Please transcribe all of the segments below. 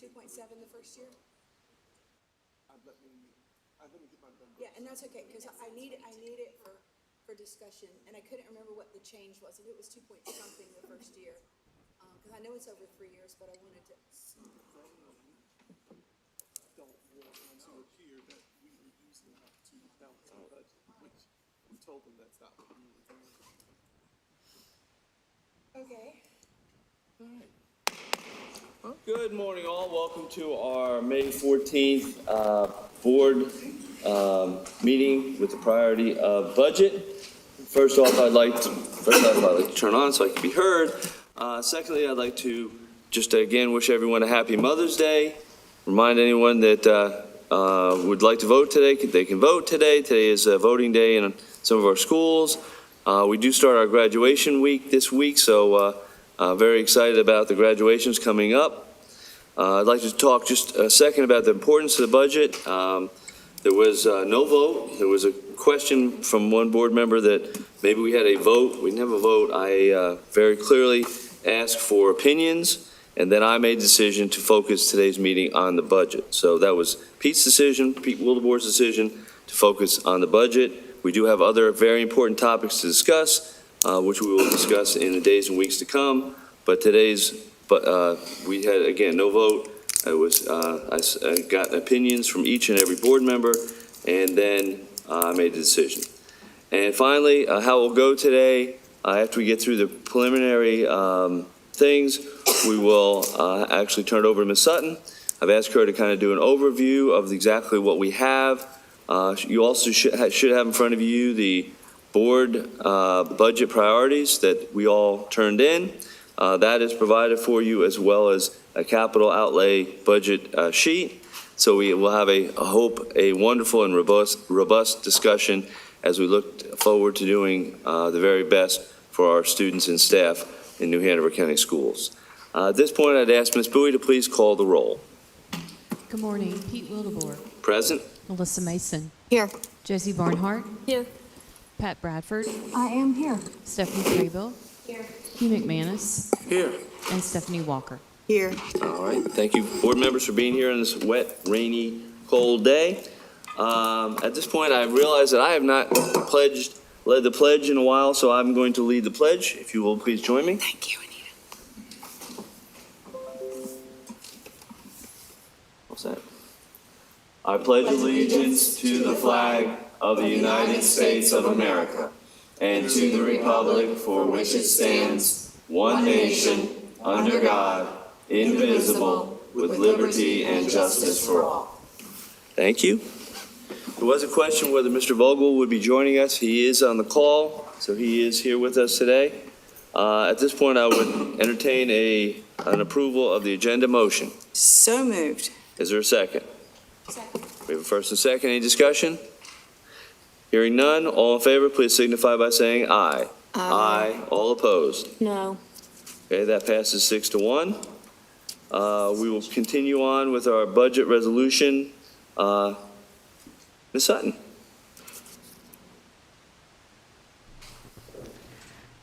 2.7 the first year? Let me get my number. Yeah, and that's okay, because I need it for discussion, and I couldn't remember what the change was, if it was 2 point something the first year. Because I know it's over 3 years, but I wanted to. Don't want to appear that we were using that to balance the budget, which we told them that's not what we were doing. Okay. Good morning, all. Welcome to our May 14th board meeting with the priority of budget. First off, I'd like to turn on so I can be heard. Secondly, I'd like to just again wish everyone a happy Mother's Day. Remind anyone that would like to vote today, they can vote today. Today is voting day in some of our schools. We do start our graduation week this week, so very excited about the graduations coming up. I'd like to talk just a second about the importance of the budget. There was no vote. There was a question from one board member that maybe we had a vote. We didn't have a vote. I very clearly asked for opinions, and then I made the decision to focus today's meeting on the budget. So that was Pete's decision, Pete Wildeboer's decision to focus on the budget. We do have other very important topics to discuss, which we will discuss in the days and weeks to come. But we had, again, no vote. I got opinions from each and every board member, and then I made the decision. And finally, how it will go today, after we get through the preliminary things, we will actually turn it over to Ms. Sutton. I've asked her to kind of do an overview of exactly what we have. You also should have in front of you the board budget priorities that we all turned in. That is provided for you, as well as a capital outlay budget sheet. So we will have a wonderful and robust discussion as we look forward to doing the very best for our students and staff in New Hanover County Schools. At this point, I'd ask Ms. Bowie to please call the roll. Good morning. Pete Wildeboer. Present. Melissa Mason. Here. Josie Barnhart. Here. Pat Bradford. I am here. Stephanie Graybill. Here. Hugh McManus. Here. And Stephanie Walker. Here. All right. Thank you, board members, for being here on this wet, rainy, cold day. At this point, I realize that I have not led the pledge in a while, so I'm going to lead the pledge. If you will, please join me. Thank you, Anita. What's that? I pledge allegiance to the flag of the United States of America and to the republic for which it stands, one nation, under God, indivisible, with liberty and justice for all. Thank you. There was a question whether Mr. Vogel would be joining us. He is on the call, so he is here with us today. At this point, I would entertain an approval of the agenda motion. So moved. Is there a second? Second. We have a first and second. Any discussion? Hearing none, all in favor, please signify by saying aye. Aye. All opposed? No. Okay, that passes 6-1. We will continue on with our budget resolution. Ms. Sutton.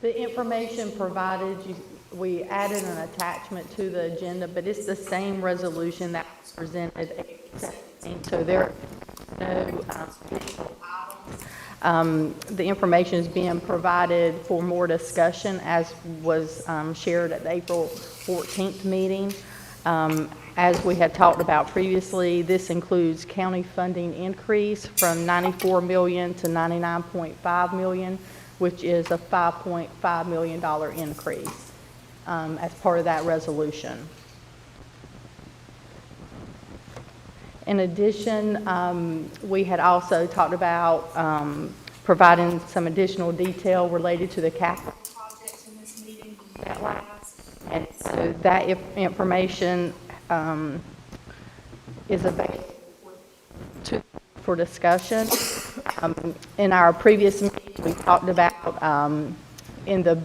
The information provided, we added an attachment to the agenda, but it's the same resolution that was presented. So there are no additional items. The information is being provided for more discussion, as was shared at the April 14th meeting. As we had talked about previously, this includes county funding increase from $94 million to $99.5 million, which is a $5.5 million increase as part of that resolution. In addition, we had also talked about providing some additional detail related to the capital projects in this meeting that last. And so that information is available for discussion. In our previous meeting, we talked about in the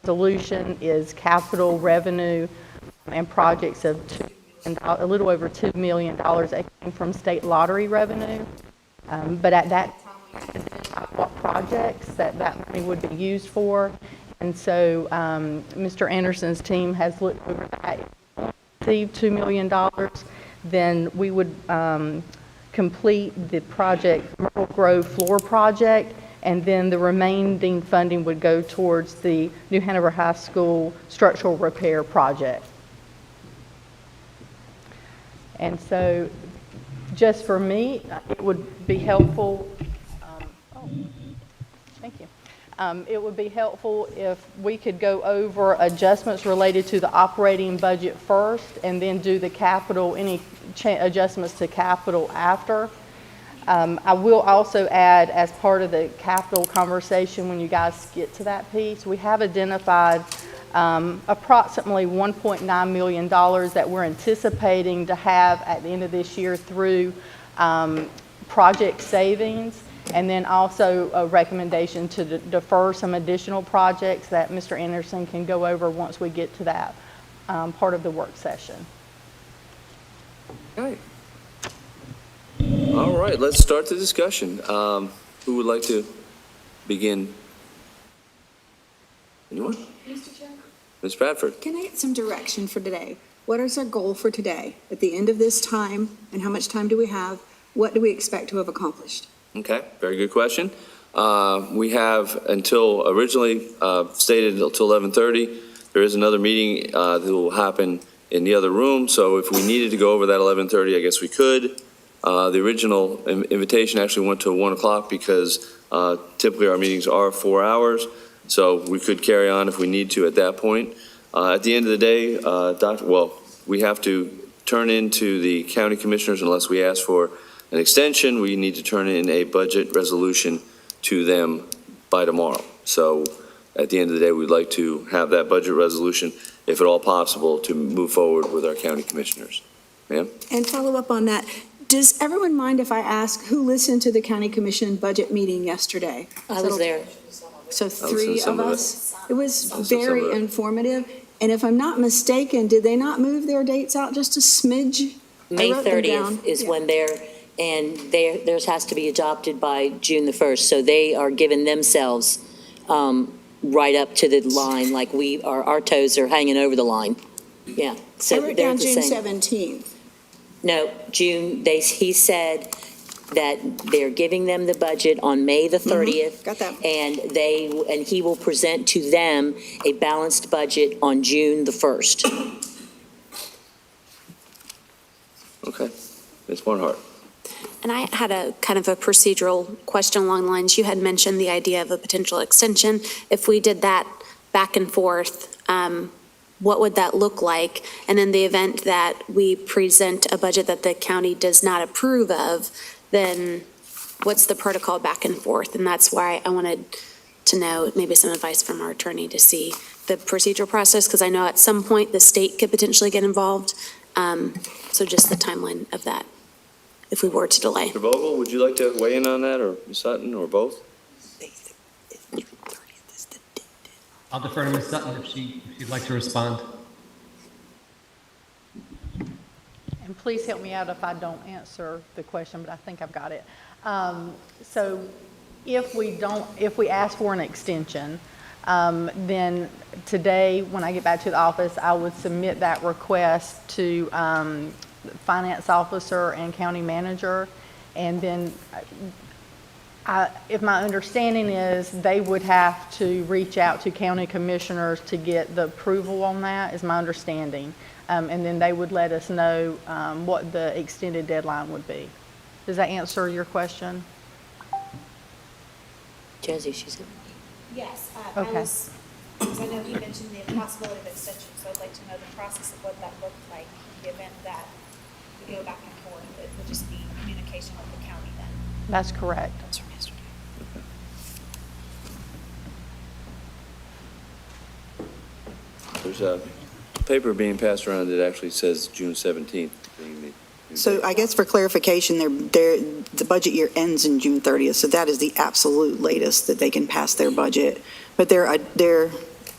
resolution is capital revenue and projects of a little over $2 million that came from state lottery revenue. But at that time, we identified what projects that money would be used for. And so Mr. Anderson's team has looked over that. receive $2 million, then we would complete the project, Myrtle Grove floor project, and then the remaining funding would go towards the New Hanover High School structural repair project. And so, just for me, it would be helpful, thank you. It would be helpful if we could go over adjustments related to the operating budget first, and then do the capital, any adjustments to capital after. I will also add, as part of the capital conversation, when you guys get to that piece, we have identified approximately $1.9 million that we're anticipating to have at the end of this year through project savings, and then also a recommendation to defer some additional projects that Mr. Anderson can go over once we get to that part of the work session. Okay. All right, let's start the discussion. Who would like to begin? Anyone? Mr. Chair? Ms. Bradford? Can I get some direction for today? What is our goal for today? At the end of this time, and how much time do we have? What do we expect to have accomplished? Okay, very good question. We have until originally stated until 11:30. There is another meeting that will happen in the other room, so if we needed to go over that 11:30, I guess we could. The original invitation actually went to 1 o'clock because typically our meetings are 4 hours, so we could carry on if we need to at that point. At the end of the day, we have to turn into the county commissioners, unless we ask for an extension, we need to turn in a budget resolution to them by tomorrow. So at the end of the day, we'd like to have that budget resolution, if at all possible, to move forward with our county commissioners. Ma'am? And follow up on that, does everyone mind if I ask who listened to the county commission budget meeting yesterday? I was there. So listened to three some of of it. us? It was I listened to some of very it. informative. And if I'm not mistaken, did they not move their dates out just a smidge? I May wrote them down. 30th is Yeah. when theirs has to be adopted by June the 1st. So they are giving themselves right up to the line, like our toes are hanging over the line. Yeah. I So wrote they're down the June same. 17th. No, he said that they're giving them the budget on May the 30th. Got that. And he will present to them a balanced budget on June the 1st. Okay. Ms. Barnhart? And I had a kind of a procedural question along the lines. You had mentioned the idea of a potential extension. If we did that back and forth, what would that look like? And in the event that we present a budget that the county does not approve of, then what's the protocol back and forth? And that's why I wanted to know maybe some advice from our attorney to see the procedural process, because I know at some point the state could potentially get involved. So just the timeline of that, if we were to delay. Mr. Vogel, would you like to weigh in on that, or Ms. Sutton, or both? I'll defer to Ms. Sutton if she'd like to respond. And please help me out if I don't answer the question, but I think I've got it. So if we ask for an extension, then today, when I get back to the office, I would submit that request to the finance officer and county manager. And then if my understanding is, they would have to reach out to county commissioners to get the approval on that, is my understanding. And then they would let us know what the extended deadline would be. Does that answer your question? Josie, she said. Yes, Okay. because I know he mentioned the possibility of extension, so I'd like to know the process of what that looked like in the event that we go back and forth. It would just be communication with the county then. That's correct. That's from yesterday. There's a paper being passed around that actually says June 17th. So I guess for clarification, the budget year ends in June 30th, so that is the absolute latest that they can pass their budget. But they're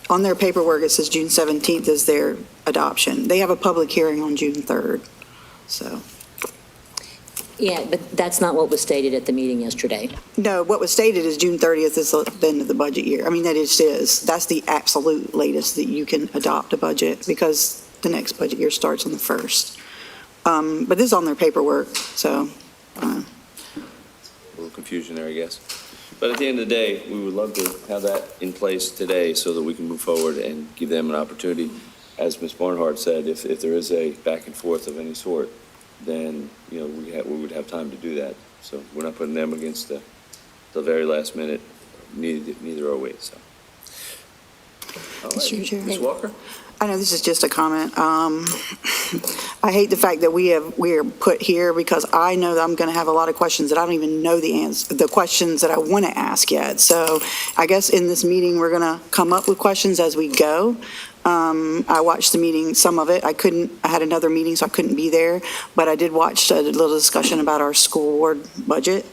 on their paperwork, it says June 17th is their adoption. They have a public hearing on June 3rd, so. Yeah, but that's not what was stated at the meeting yesterday. No, what was stated is June 30th is the end of the budget year. I mean, that is, that's the absolute latest that you can adopt a budget, because the next budget year starts on the 1st. But this is on their paperwork, so, A little confusion there, I guess. But at the end of the day, we would love to have that in place today so that we can move forward and give them an opportunity. As Ms. Barnhart said, if there is a back and forth of any sort, then, we would have time to do that. So we're not putting them against the very last minute, neither are we, so. All right. Mr. Chair. Ms. Walker? I know this is just a comment. I hate the fact that we are put here because I know that I'm going to have a lot of questions that I don't even know the questions that I want to ask yet. So I guess in this meeting, we're going to come up with questions as we go. I watched the meeting, some of it. I had another meeting, so I couldn't be there, but I did watch a little discussion about our school board budget.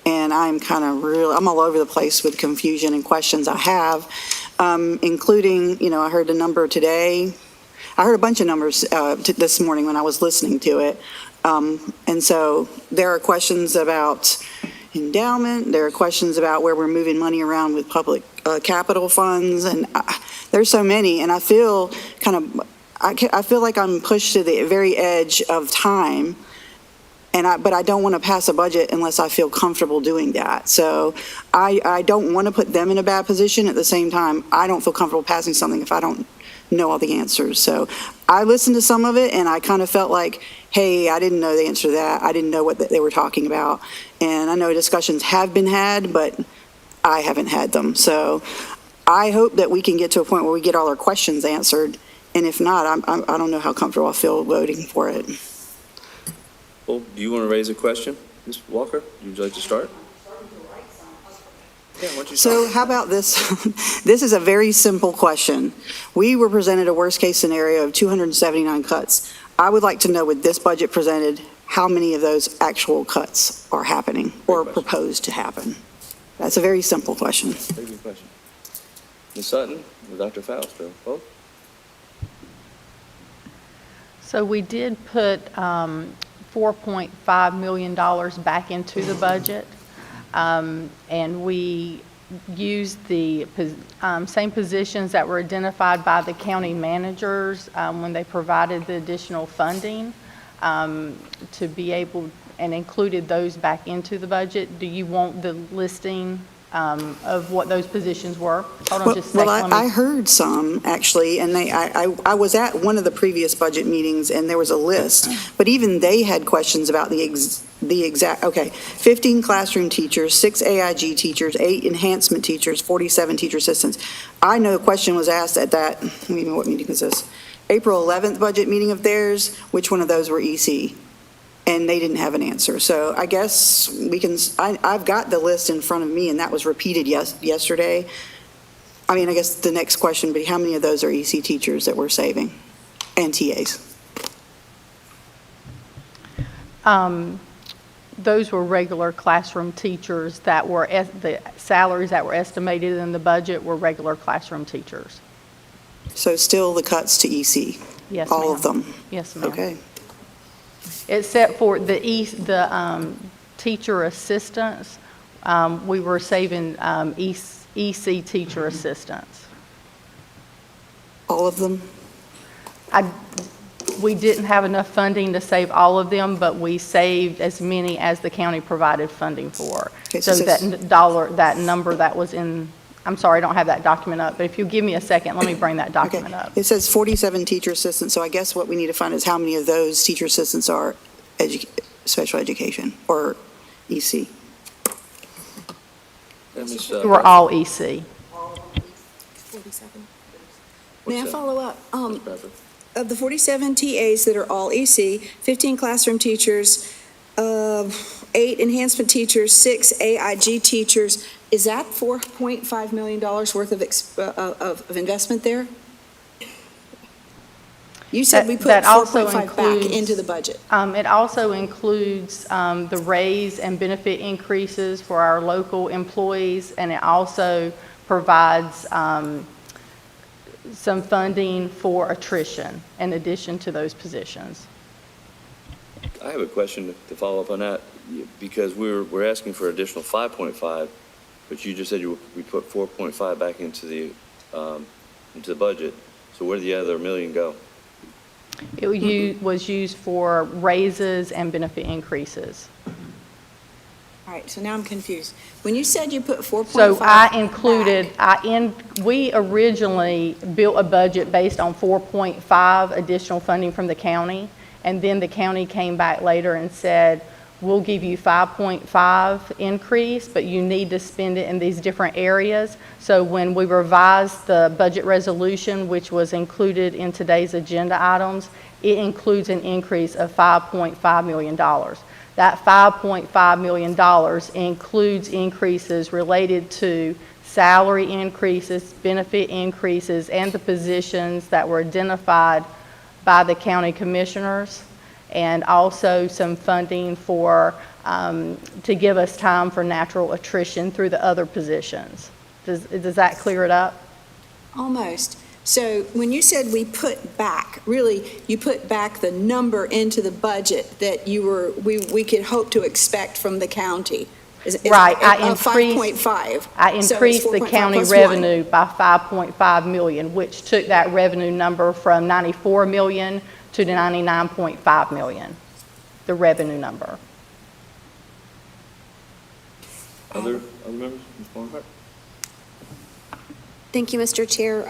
And I'm I'm all over the place with confusion and questions I have, including, I heard the number today. I heard a bunch of numbers this morning when I was listening to it. And so there are questions about endowment. There are questions about where we're moving money around with public capital funds. And there's so many. And I feel I feel like I'm pushed to the very edge of time. But I don't want to pass a budget unless I feel comfortable doing that. So I don't want to put them in a bad position. At the same time, I don't feel comfortable passing something if I don't know all the answers. So I listened to some of it and I kind of felt like, hey, I didn't know the answer to that. I didn't know what they were talking about. And I know discussions have been had, but I haven't had them. So I hope that we can get to a point where we get all our questions answered. And if not, I don't know how comfortable I feel voting for it. Well, do you want to raise a question, Ms. Walker? Would you like to start? Yeah, why don't you start? So how about this? This is a very simple question. We were presented a worst-case scenario of 279 cuts. I would like to know with this budget presented, how many of those actual cuts are happening or proposed to happen? That's a very simple question. Very good question. Ms. Sutton or Dr. Faust, or both? So we did put $4.5 million back into the budget, and we used the same positions that were identified by the county managers when they provided the additional funding to be able, and included those back into the budget. Do you want the listing of what those positions were? Hold on just a second. Well, I heard some, actually, and I was at one of the previous budget meetings, and there was a list, but even they had questions about the exact, 15 classroom teachers, 6 AIG teachers, 8 enhancement teachers, 47 teacher assistants. I know a question was asked at that, what meeting is this? April 11th budget meeting of theirs, which one of those were EC? And they didn't have an answer. So I guess we can, I've got the list in front of me, and that was repeated yesterday. I guess the next question would be, how many of those are EC teachers that we're saving, and TAs? Those were regular classroom teachers that were, the salaries that were estimated in the budget were regular classroom teachers. So still the cuts to EC? Yes, all ma'am. of them? Yes, ma'am. Okay. Except for the teacher assistants, we were saving EC teacher assistants. All of them? We didn't have enough funding to save all of them, but we saved as many as the county provided funding for. Okay, so that number that was in, I'm sorry, I don't have that document up, but if you give me a second, let me bring that document up. It says 47 teacher assistants, so I guess what we need to find is how many of those teacher assistants are special education or EC. We're all EC. 47. What's May I that? follow up? Ms. Bradford? Of the 47 TAs that are all EC, 15 classroom teachers, 8 enhancement teachers, 6 AIG teachers, is that $4.5 million worth of investment there? You said we put That also 4.5 back into the budget. It also includes the raise and benefit increases for our local employees, and it also provides some funding for attrition in addition to those positions. I have a question to follow up on that, because we're asking for additional 5.5, but you just said we put 4.5 back into the budget. So where did the other million go? Was used for raises and benefit increases. All right, so now I'm confused. When you said you put 4.5. So I included, back, we originally built a budget based on 4.5 additional funding from the county, and then the county came back later and said, we'll give you 5.5 increase, but you need to spend it in these different areas. So when we revised the budget resolution, which was included in today's agenda items, it includes an increase of $5.5 million. That $5.5 million includes increases related to salary increases, benefit increases, and the positions that were identified by the county commissioners, and also some funding for, to give us time for natural attrition through the other positions. Does that clear it up? almost. So when you said we put back, really, you put back the number into the budget that we could hope to expect from the county. Right, I Of increased 5.5. I So increased it's the 4.5 county plus 1. revenue by 5.5 million, which took that revenue number from 94 million to 99.5 million, the revenue number. Other members? Ms. Barnhart? Thank you, Mr. Chair.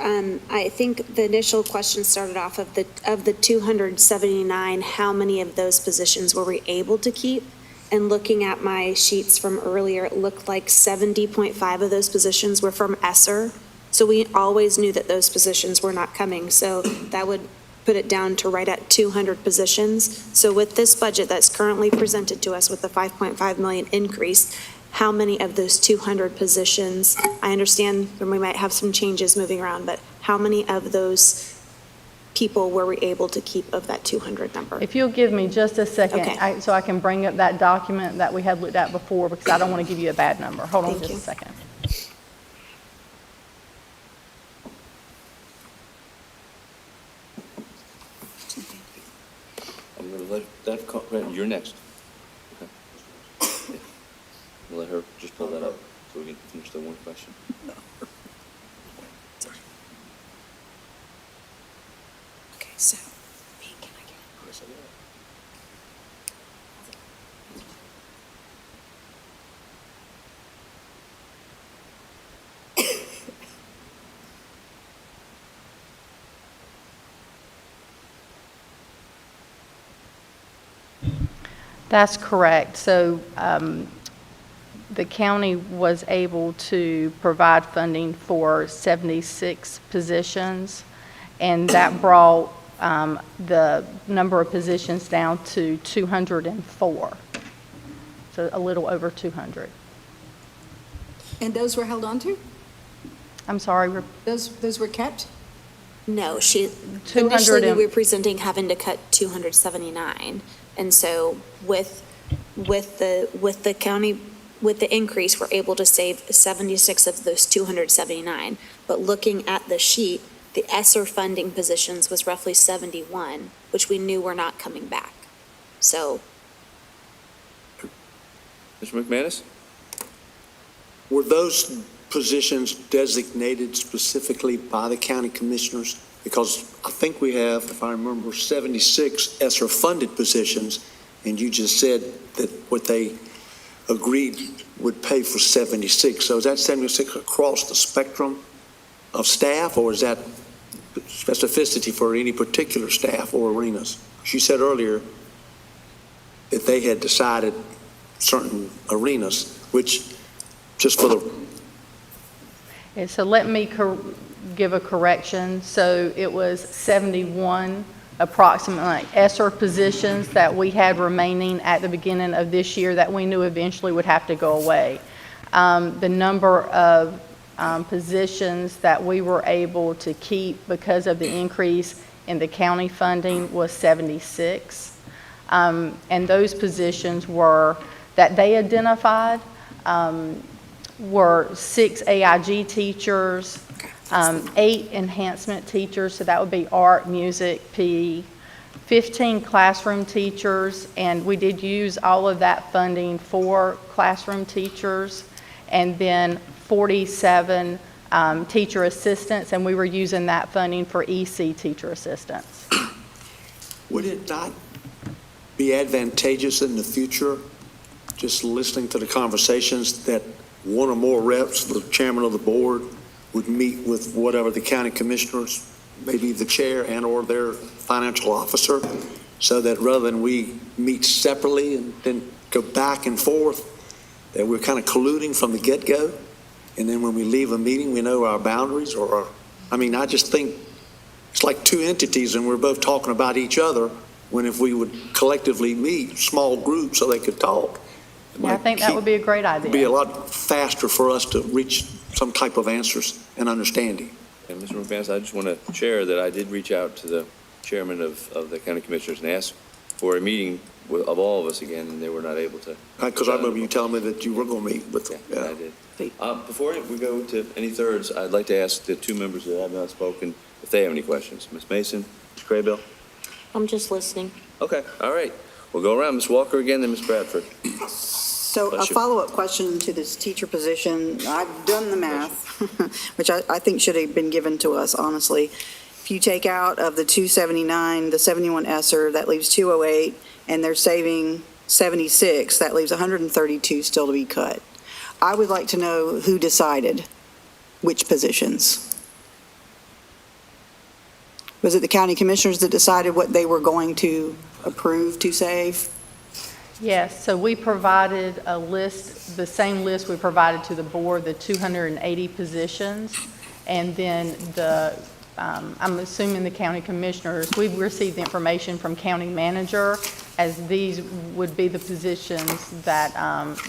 I think the initial question started off of the 279, how many of those positions were we able to keep? And looking at my sheets from earlier, it looked like 70.5 of those positions were from ESSER. So we always knew that those positions were not coming. So that would put it down to right at 200 positions. So with this budget that's currently presented to us with the 5.5 million increase, how many of those 200 positions, I understand that we might have some changes moving around, but how many of those people were we able to keep of that 200 number? If you'll give me just a second, Okay. so I can bring up that document that we had looked at before, because I don't want to give you a bad number. Hold on Thank just you. a second. I'm going to let that come, you're next. Okay. Yeah. We'll let her just pull that up so we can finish the one question. Okay, so, can I get? That's correct. So the county was able to provide funding for 76 positions, and that brought the number of positions down to 204. So a little over 200. And those were held on to? I'm sorry, Those were kept? No, 200 initially and- we were presenting having to cut 279. And so with the county, with the increase, we're able to save 76 of those 279. But looking at the sheet, the ESSER funding positions was roughly 71, which we knew were not coming back. So Mr. McManus? Were those positions designated specifically by the county commissioners? Because I think we have, if I remember, 76 ESSER-funded positions, and you just said that what they agreed would pay for 76. So is that 76 across the spectrum of staff, or is that specificity for any particular staff or arenas? You said earlier that they had decided certain arenas, which, just for the... Yeah, so let me give a correction. So it was 71 approximately ESSER positions that we had remaining at the beginning of this year that we knew eventually would have to go away. The number of positions that we were able to keep because of the increase in the county funding was 76. And those positions were, that they identified, were 6 AIG teachers, 8 enhancement teachers, so that would be art, music, PE, 15 classroom teachers, and we did use all of that funding for classroom teachers, and then 47 teacher assistants, and we were using that funding for EC teacher assistants. Would it not be advantageous in the future, just listening to the conversations, that one or more reps, the chairman of the board, would meet with whatever the county commissioners, maybe the chair and/or their financial officer, so that rather than we meet separately and then go back and forth, that we're kind of colluding from the get-go, and then when we leave a meeting, we know our boundaries or our, I just think it's like two entities and we're both talking about each other, when if we would collectively meet, small groups, so they could talk. Yeah, I think that would be a great idea. It'd be a lot faster for us to reach some type of answers and understanding. And Mr. McManus, I just want to share that I did reach out to the chairman of the county commissioners and ask for a meeting of all of us again, and they were not able to. Because I remember you telling me that you were going to meet with them. Yeah, I did. Before we go to any thirds, I'd like to ask the two members that have not spoken if they have any questions. Ms. Mason, Ms. Craybill? I'm just listening. Okay, all right. We'll go around. Ms. Walker again, then Ms. Bradford. So a Bless you. follow-up question to this teacher position. I've done the math, which I think should have been given to us, honestly. If you take out of the 279, the 71 ESSER, that leaves 208, and they're saving 76, that leaves 132 still to be cut. I would like to know who decided which positions. Was it the county commissioners that decided what they were going to approve to save? Yes, so we provided a list, the same list we provided to the board, the 280 positions, and then I'm assuming the county commissioners, we've received the information from county manager, as these would be the positions that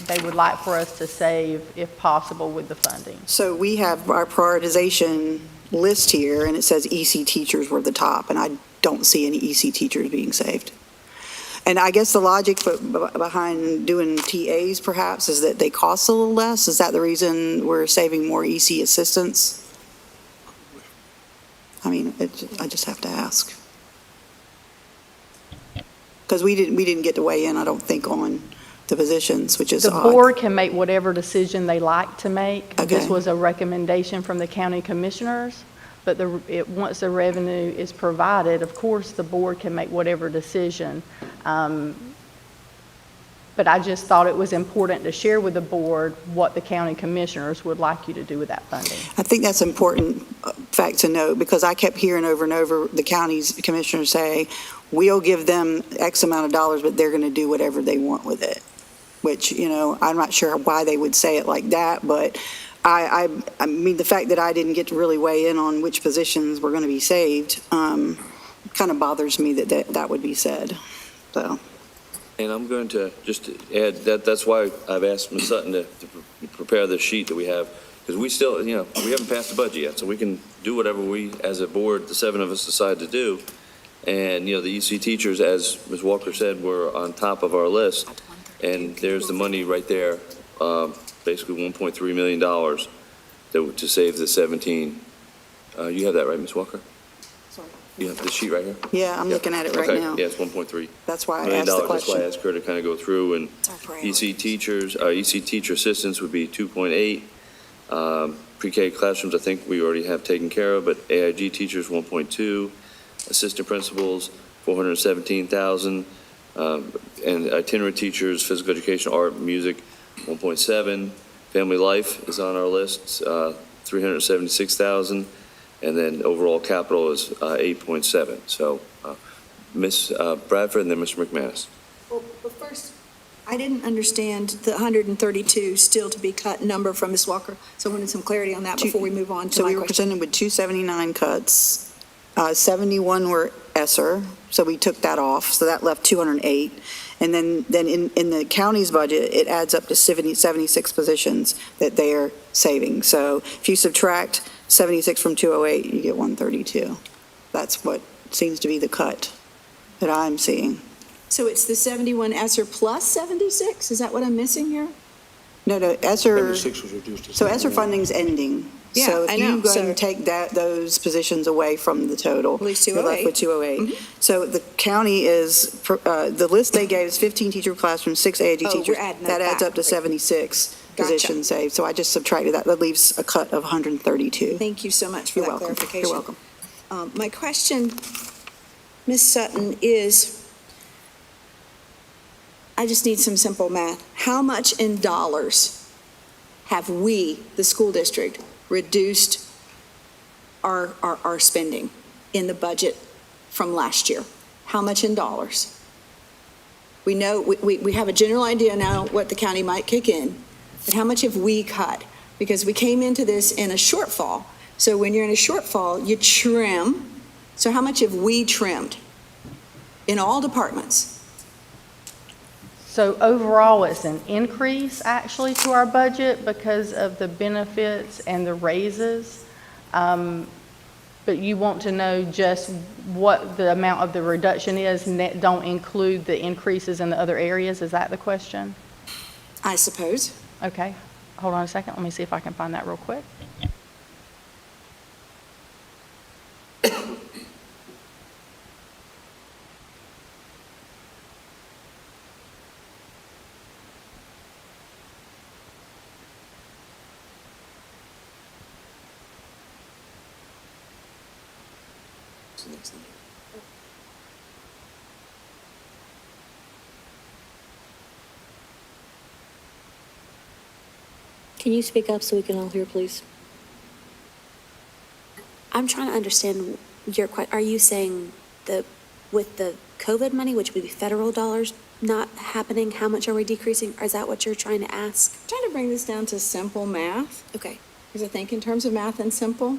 they would like for us to save if possible with the funding. So we have our prioritization list here, and it says EC teachers were the top, and I don't see any EC teachers being saved. And I guess the logic behind doing TAs perhaps is that they cost a little less. Is that the reason we're saving more EC assistants? I just have to ask. Because we didn't get to weigh in, I don't think, on the positions, which is The odd. board can make whatever decision they like to make. This Okay. was a recommendation from the county commissioners, but once the revenue is provided, of course, the board can make whatever decision. But I just thought it was important to share with the board what the county commissioners would like you to do with that funding. I think that's an important fact to note, because I kept hearing over and over the county's commissioners say, we'll give them X amount of dollars, but they're going to do whatever they want with it. Which, I'm not sure why they would say it like that, but I mean, the fact that I didn't get to really weigh in on which positions were going to be saved kind of bothers me that would be said, so. And I'm going to just add that's why I've asked Ms. Sutton to prepare the sheet that we have, because we still, we haven't passed the budget yet, so we can do whatever we, as a board, the seven of us decide to do. And, the EC teachers, as Ms. Walker said, were on top of our list. And there's the money right there, basically $1.3 million to save the 17. You have that, right, Ms. Walker? Sorry. You have the sheet right here? Yeah, I'm looking at it right now. Yeah, it's 1.3 That's why I million asked the dollars. That's why I question. asked her to kind of go through, and It's our priority. EC teacher assistants would be 2.8. Pre-K classrooms, I think we already have taken care of, but AIG teachers, 1.2. Assistant principals, 417,000. And itinerant teachers, physical education, art, music, 1.7. Family life is on our list, 376,000. And then overall capital is 8.7. So Ms. Bradford and then Mr. McManus. Well, but first, I didn't understand the 132 still to be cut number from Ms. Walker, so I wanted some clarity on that before we move on to So my we were question. presented with 279 cuts. 71 were ESSER, so we took that off, so that left 208. And then in the county's budget, it adds up to 76 positions that they are saving. So if you subtract 76 from 208, you get 132. That's what seems to be the cut that I'm seeing. So it's the 71 ESSER plus 76? Is that what I'm missing here? No, ESSER, 76 was reduced to so ESSER 71. funding's ending. Yeah, So if I know. you go So- and take those positions away from the total, At least you're left with 208. So the county is, the list they gave is 15 teacher classrooms, 6 AIG Oh, teachers. we're adding that adds back. up to 76 Gotcha. positions saved. So I just subtracted that. That leaves a cut of 132. Thank you so much for You're that welcome. clarification. You're welcome. My question Ms. Sutton, is, I just need some simple math. How much in dollars have we, the school district, reduced our spending in the budget from last year? How much in dollars? We know, we have a general idea now what the county might kick in, but how much have we cut? Because we came into this in a shortfall. So when you're in a shortfall, you trim. So how much have we trimmed in all departments? So overall, it's an increase actually to our budget because of the benefits and the raises. But you want to know just what the amount of the reduction is, and that don't include the increases in the other areas? Is that the question? I suppose. Okay, hold on a second. Let me see if I can find that real quick. Can you speak up so we can all hear, please? I'm trying to understand your are you saying with the COVID money, which would be federal dollars, not happening, how much are we decreasing? Or is that what you're trying to ask? I'm trying to bring this down to simple math. Okay. Because I think in terms of math and simple,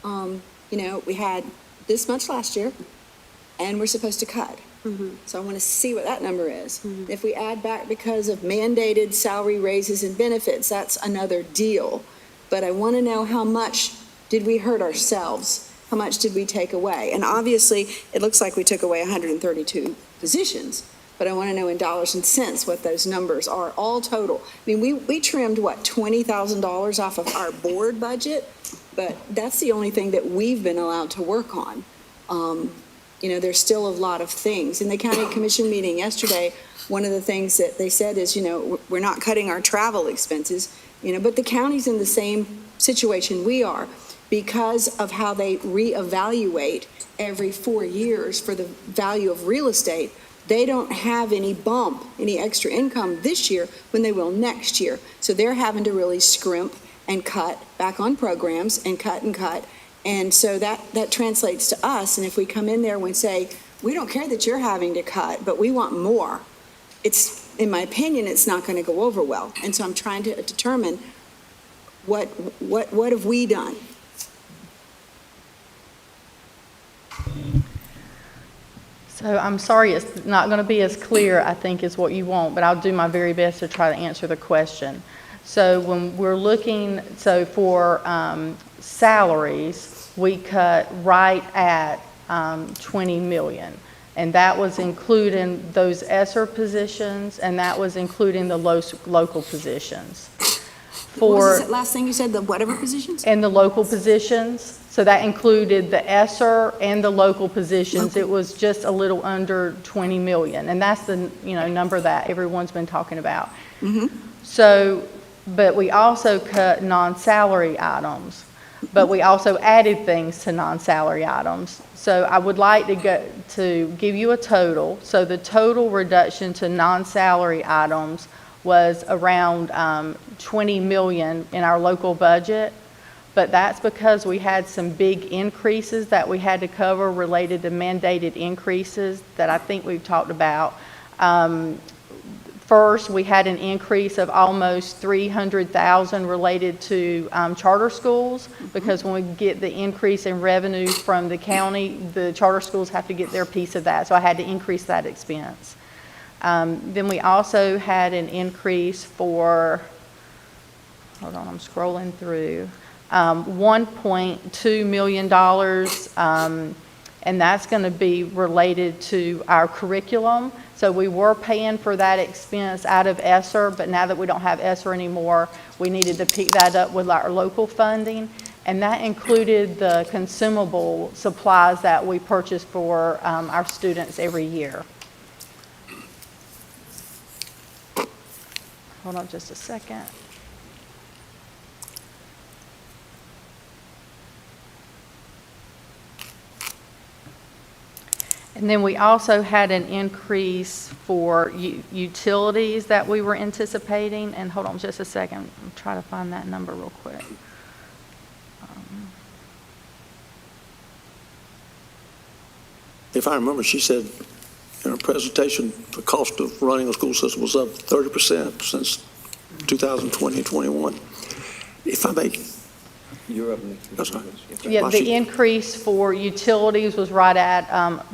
we had this much last year, and we're supposed to cut. So I want to see what that number is. If we add back because of mandated salary raises and benefits, that's another deal. But I want to know how much did we hurt ourselves? How much did we take away? And obviously, it looks like we took away 132 positions, but I want to know in dollars and cents what those numbers are, all total. I mean, we trimmed, what, $20,000 off of our board budget, but that's the only thing that we've been allowed to work on. There's still a lot of things. In the county commission meeting yesterday, one of the things that they said is, we're not cutting our travel expenses, but the county's in the same situation we are because of how they reevaluate every 4 years for the value of real estate. They don't have any bump, any extra income this year when they will next year. So they're having to really scrimp and cut back on programs and cut and cut. And so that translates to us. And if we come in there and we say, we don't care that you're having to cut, but we want more, in my opinion, it's not going to go over well. And so I'm trying to determine what have we done? So I'm sorry, it's not going to be as clear, I think, as what you want, but I'll do my very best to try to answer the question. So when we're looking, for salaries, we cut right at 20 million. And that was including those ESSER positions, and that was including the local positions. What was the last thing you said, the whatever positions? And the local positions. So that included the ESSER and the local positions. It was just a little under 20 million. And that's the number that everyone's been talking about. So, but we also cut non-salary items. But we also added things to non-salary items. So I would like to give you a total. So the total reduction to non-salary items was around 20 million in our local budget. But that's because we had some big increases that we had to cover related to mandated increases that I think we've talked about. First, we had an increase of almost 300,000 related to charter schools, because when we get the increase in revenue from the county, the charter schools have to get their piece of that. So I had to increase that expense. Then we also had an increase for, hold on, I'm scrolling through, $1.2 million, and that's going to be related to our curriculum. So we were paying for that expense out of ESSER, but now that we don't have ESSER anymore, we needed to pick that up with our local funding. And that included the consumable supplies that we purchase for our students every year. Hold on just a second. And then we also had an increase for utilities that we were anticipating, and hold on just a second, I'll try to find that number real quick. If I remember, she said in her presentation, the cost of running a school system was up 30% since 2020 and 21. If I make, You're up next. that's right. Yeah, Why the she- increase for utilities was right at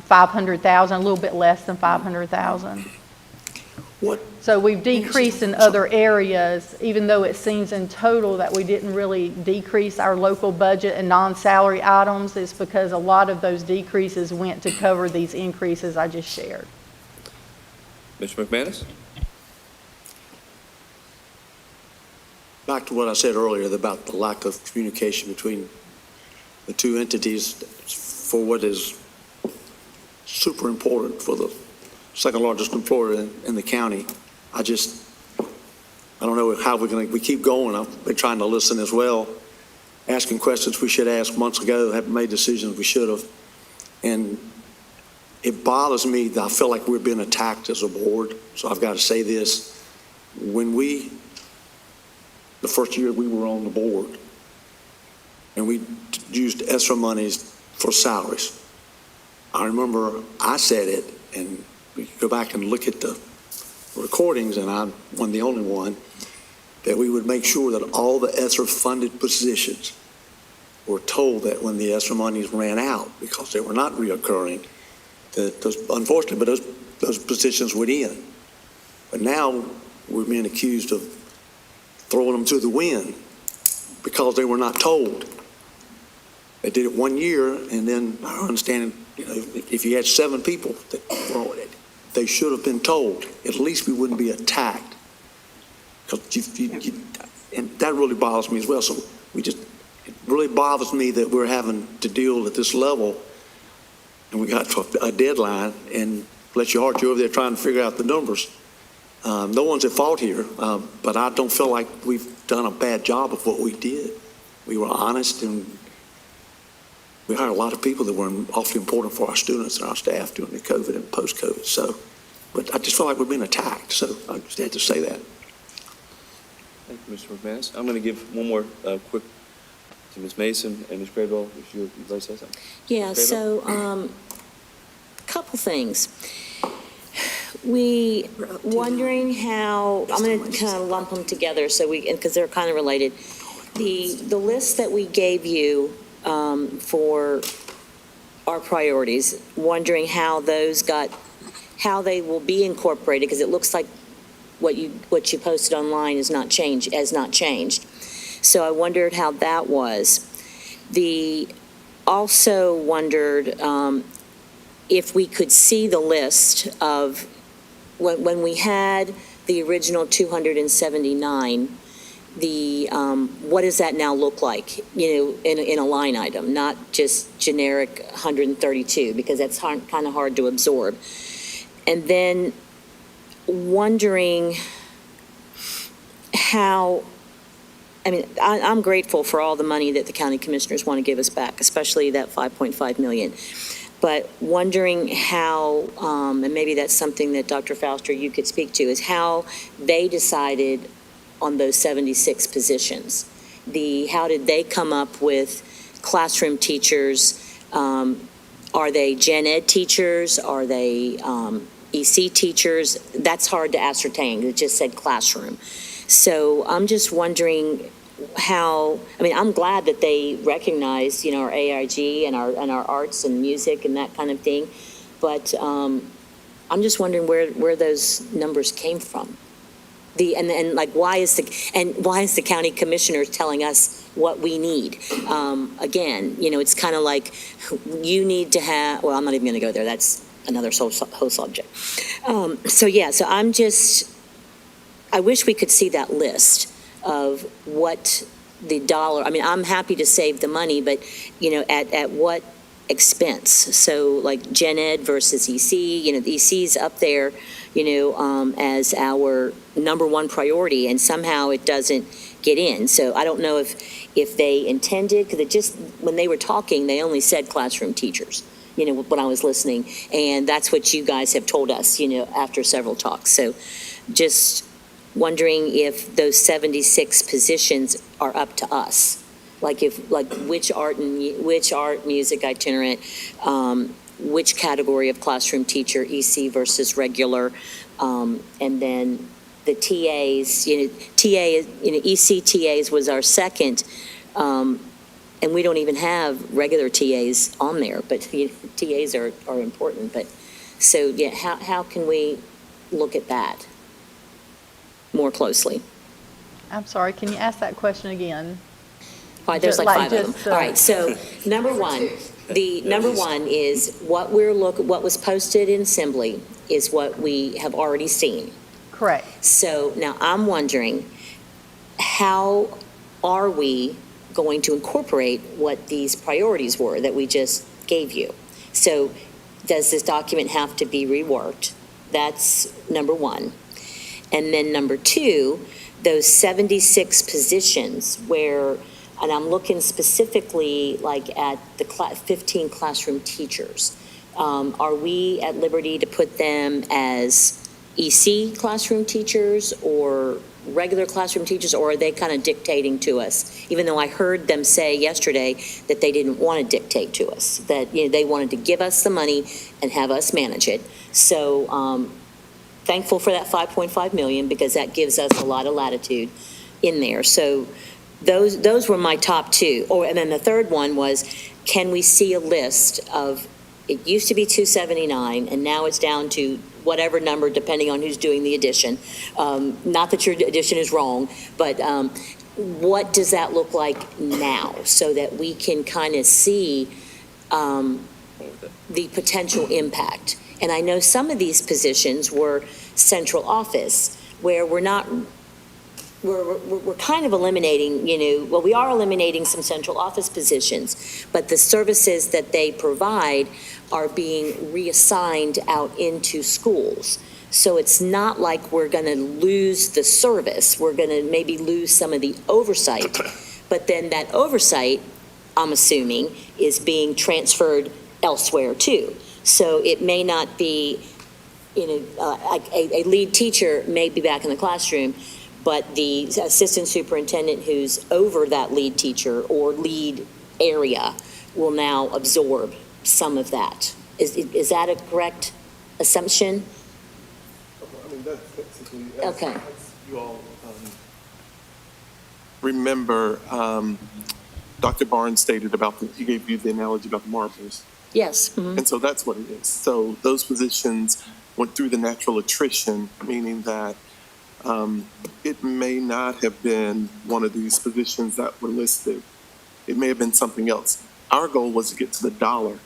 500,000, a little bit less than 500,000. What, So we've decreased in other areas, even though it seems in total that we didn't really decrease our local budget and non-salary items, it's because a lot of those decreases went to cover these increases I just shared. Mr. McManus? back to what I said earlier about the lack of communication between the two entities for what is super important for the second largest employer in the county. I don't know how we keep going. I've been trying to listen as well, asking questions we should ask months ago, haven't made decisions we should have. And it bothers me that I feel like we're being attacked as a board. So I've got to say this. The first year we were on the board, and we used ESSER monies for salaries, I remember I said it, and we go back and look at the recordings, and I wasn't the only one, that we would make sure that all the ESSER-funded positions were told that when the ESSER monies ran out, because they were not reoccurring, that unfortunately, but those positions would end. But now we're being accused of throwing them to the wind because they were not told. They did it 1 year, and then I understand, if you had 7 people that were on it, they should have been told. At least we wouldn't be attacked. And that really bothers me as well. So it really bothers me that we're having to deal at this level, and we got a deadline, and bless your heart, you're over there trying to figure out the numbers. No one's at fault here, but I don't feel like we've done a bad job of what we did. We were honest, and we hired a lot of people that were awfully important for our students and our staff during the COVID and post-COVID. So, but I just feel like we're being attacked. So I just had to say that. Thank you, Mr. McManus. I'm going to give one more quick to Ms. Mason and Ms. Graybill, if you'd like to say something. Yeah, Ms. Graybill? so, couple things. We wondering how, I'm going to kind of lump them together because they're kind of related. The list that we gave you for our priorities, wondering how they will be incorporated, because it looks like what you posted online has not changed. So I wondered how that was. Also wondered if we could see the list of when we had the original 279, what does that now look like, in a line item, not just generic 132, because that's kind of hard to absorb. And then wondering how, I'm grateful for all the money that the county commissioners want to give us back, especially that $5.5 million. But wondering how, and maybe that's something that Dr. Fauster, you could speak to, is how they decided on those 76 positions. How did they come up with classroom teachers? Are they gen ed teachers? Are they EC teachers? That's hard to ascertain. It just said classroom. So I'm just wondering how, I'm glad that they recognize, our AIG and our arts and music and that kind of thing. But I'm just wondering where those numbers came from. Why is the county commissioner telling us what we need? Again, it's kind of like you need to have, well, I'm not even going to go there. That's another whole subject. So I wish we could see that list of what the dollar, I'm happy to save the money, but, at what expense? So like gen ed versus EC, the EC's up there, as our number one priority, and somehow it doesn't get in. So I don't know if they intended, because when they were talking, they only said classroom teachers. when I was listening. And that's what you guys have told us, after several talks. So just wondering if those 76 positions are up to us. Like which art, music itinerant, which category of classroom teacher, EC versus regular, and then the TAs, EC TAs was our second, and we don't even have regular TAs on there, but TAs are important. But so, yeah, how can we look at that more closely? I'm sorry, can you ask that question again? All right, there's like five of them. just, All right, so number one is what what was posted in Assembly is what we have already seen. Correct. So now I'm wondering, how are we going to incorporate what these priorities were that we just gave you? So does this document have to be reworked? That's number one. And then number two, those 76 positions where, and I'm looking specifically like at the 15 classroom teachers. Are we at liberty to put them as EC classroom teachers or regular classroom teachers, or are they kind of dictating to us? Even though I heard them say yesterday that they didn't want to dictate to us, that they wanted to give us the money and have us manage it. So thankful for that 5.5 million, because that gives us a lot of latitude in there. So those were my top two. And then the third one was, can we see a list of, it used to be 279 and now it's down to whatever number, depending on who's doing the addition. Not that your addition is wrong, but what does that look like now, so that we can kind of see the potential impact? And I know some of these positions were central office, where we're kind of eliminating, we are eliminating some central office positions, but the services that they provide are being reassigned out into schools. So it's not like we're going to lose the service. We're going to maybe lose some of the oversight, but then that oversight, I'm assuming, is being transferred elsewhere too. So it may not be, a lead teacher may be back in the classroom, but the assistant superintendent who's over that lead teacher or lead area will now absorb some of that. Is that a correct assumption? I mean, that's basically, Okay. as you all remember, Dr. Barnes stated he gave you the analogy about the marbles. Yes. Mm-hmm. And so that's what it is. So those positions went through the natural attrition, meaning that it may not have been one of these positions that were listed. It may have been something else. Our goal was to get to the dollar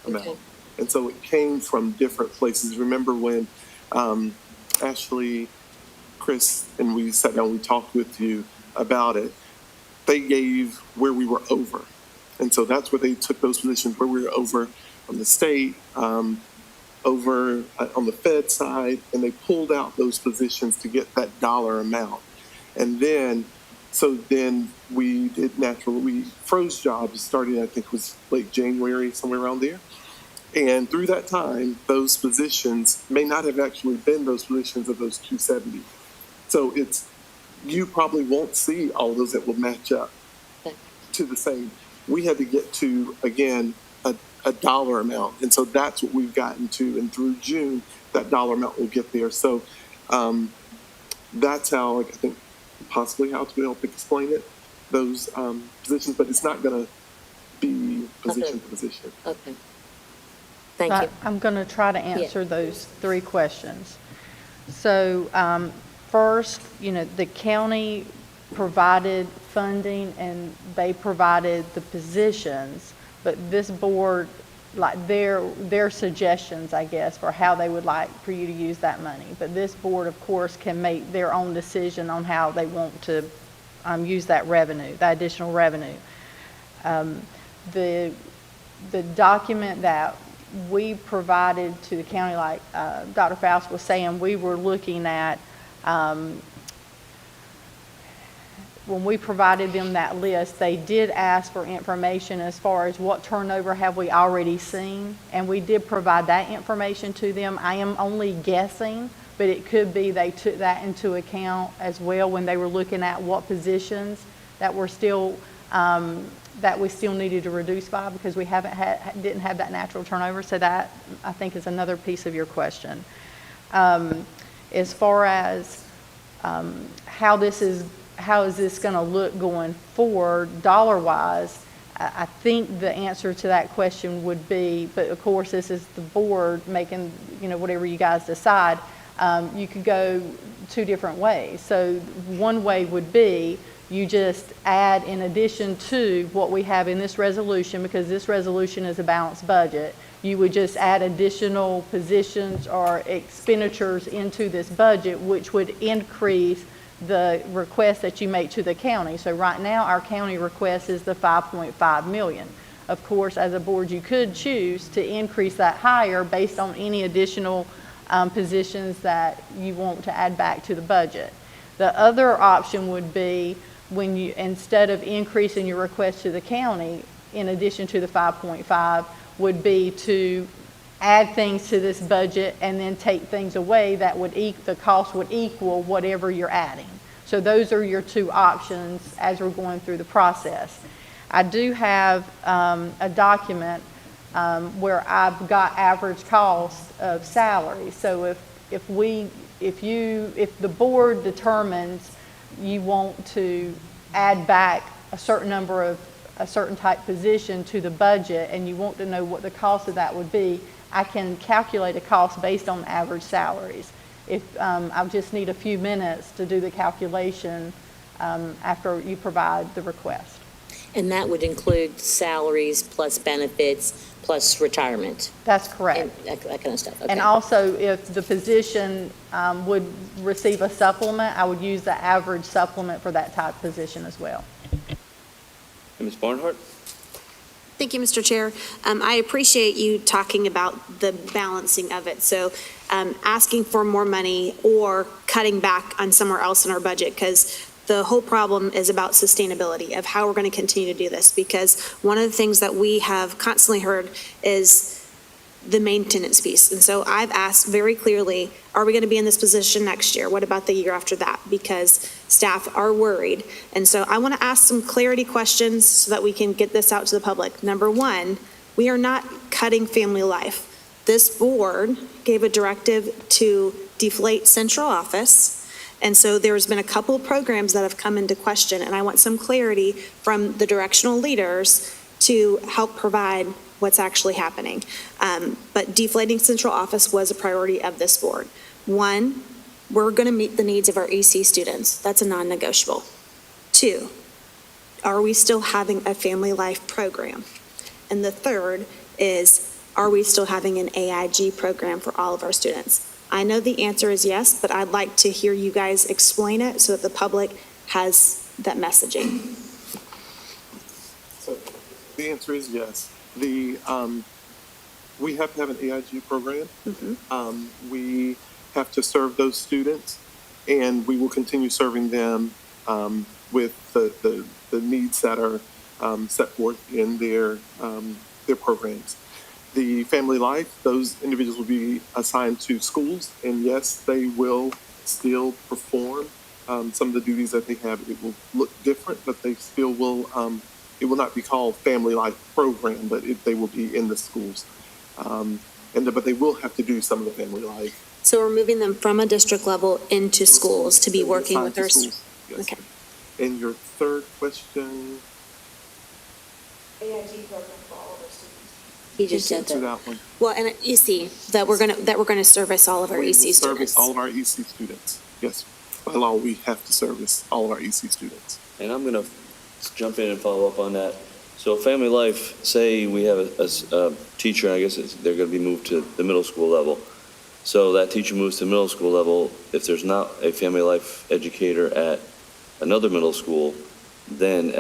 amount. Okay. And so it came from different places. Remember when Ashley, Chris, and we sat down, we talked with you about it. They gave where we were over. And so that's where they took those positions, where we were over on the state, over on the Fed side, and they pulled out those positions to get that dollar amount. And then, we froze jobs starting, I think it was late January, somewhere around there. And through that time, those positions may not have actually been those positions of those 270. So you probably won't see all of those that will match up to the same. We had to get to, again, a dollar amount. And so that's what we've gotten to. And through June, that dollar amount will get there. So that's how, I think, possibly how to help explain it, those positions. But it's not going to be position to position. Okay. Thank you. I'm going to try to answer those three questions. So first, the county provided funding and they provided the positions, but this board, like their suggestions, I guess, for how they would like for you to use that money. But this board, of course, can make their own decision on how they want to use that revenue, that additional revenue. The document that we provided to the county, like Dr. Faust was saying, we were looking at when we provided them that list, they did ask for information as far as what turnover have we already seen, and we did provide that information to them. I am only guessing, but it could be they took that into account as well when they were looking at what positions that were still, that we still needed to reduce by, because we didn't have that natural turnover. So that, I think, is another piece of your question. As far as how is this going to look going forward, dollar-wise, I think the answer to that question would be, but of course, this is the board making, whatever you guys decide. You could go two different ways. So one way would be you just add, in addition to what we have in this resolution, because this resolution is a balanced budget, you would just add additional positions or expenditures into this budget, which would increase the request that you make to the county. So right now, our county request is the 5.5 million. Of course, as a board, you could choose to increase that higher based on any additional positions that you want to add back to the budget. The other option would be when you, instead of increasing your request to the county, in addition to the 5.5, would be to add things to this budget and then take things away that would the cost would equal whatever you're adding. So those are your two options as we're going through the process. I do have a document where I've got average cost of salary. So if the board determines you want to add back a certain number of a certain type position to the budget and you want to know what the cost of that would be, I can calculate a cost based on average salaries. If I'll just need a few minutes to do the calculation after you provide the request. And that would include salaries plus benefits plus retirement. That's correct. And that kind of stuff. Okay. And also, if the position would receive a supplement, I would use the average supplement for that type of position as well. And Ms. Barnhart? Thank you, Mr. Chair. I appreciate you talking about the balancing of it. So asking for more money or cutting back on somewhere else in our budget, because the whole problem is about sustainability of how we're going to continue to do this. Because one of the things that we have constantly heard is the maintenance piece. And so I've asked very clearly, are we going to be in this position next year? What about the year after that? Because staff are worried. And so I want to ask some clarity questions so that we can get this out to the public. Number one, we are not cutting family life. This board gave a directive to deflate central office. And so there's been a couple of programs that have come into question, and I want some clarity from the directional leaders to help provide what's actually happening. But deflating central office was a priority of this board. One, we're going to meet the needs of our EC students. That's a non-negotiable. Two, are we still having a family life program? And the third is, are we still having an AIG program for all of our students? I know the answer is yes, but I'd like to hear you guys explain it so that the public has that messaging. So the answer is yes. We have to have an AIG program. Mm-hmm. We have to serve those students, and we will continue serving them with the needs that are set forth in their programs. The family life, those individuals will be assigned to schools, and yes, they will still perform some of the duties that they have. It will look different, but they still will. It will not be called family life program, but they will be in the schools, but they will have to do some of the family life. So we're moving them from a district level into schools to be working with their schools. Yes. Okay. And your third question? AIG program for all of our students. He just said Answer that. that one. Well, and EC, that we're gonna service all of our We will EC students. service all of our EC students. Yes, by law, we have to service all of our EC students. And I'm going to jump in and follow up on that. So family life, say we have a teacher, I guess they're going to be moved to the middle school level. So that teacher moves to middle school level. If there's not a family life educator at another middle school, then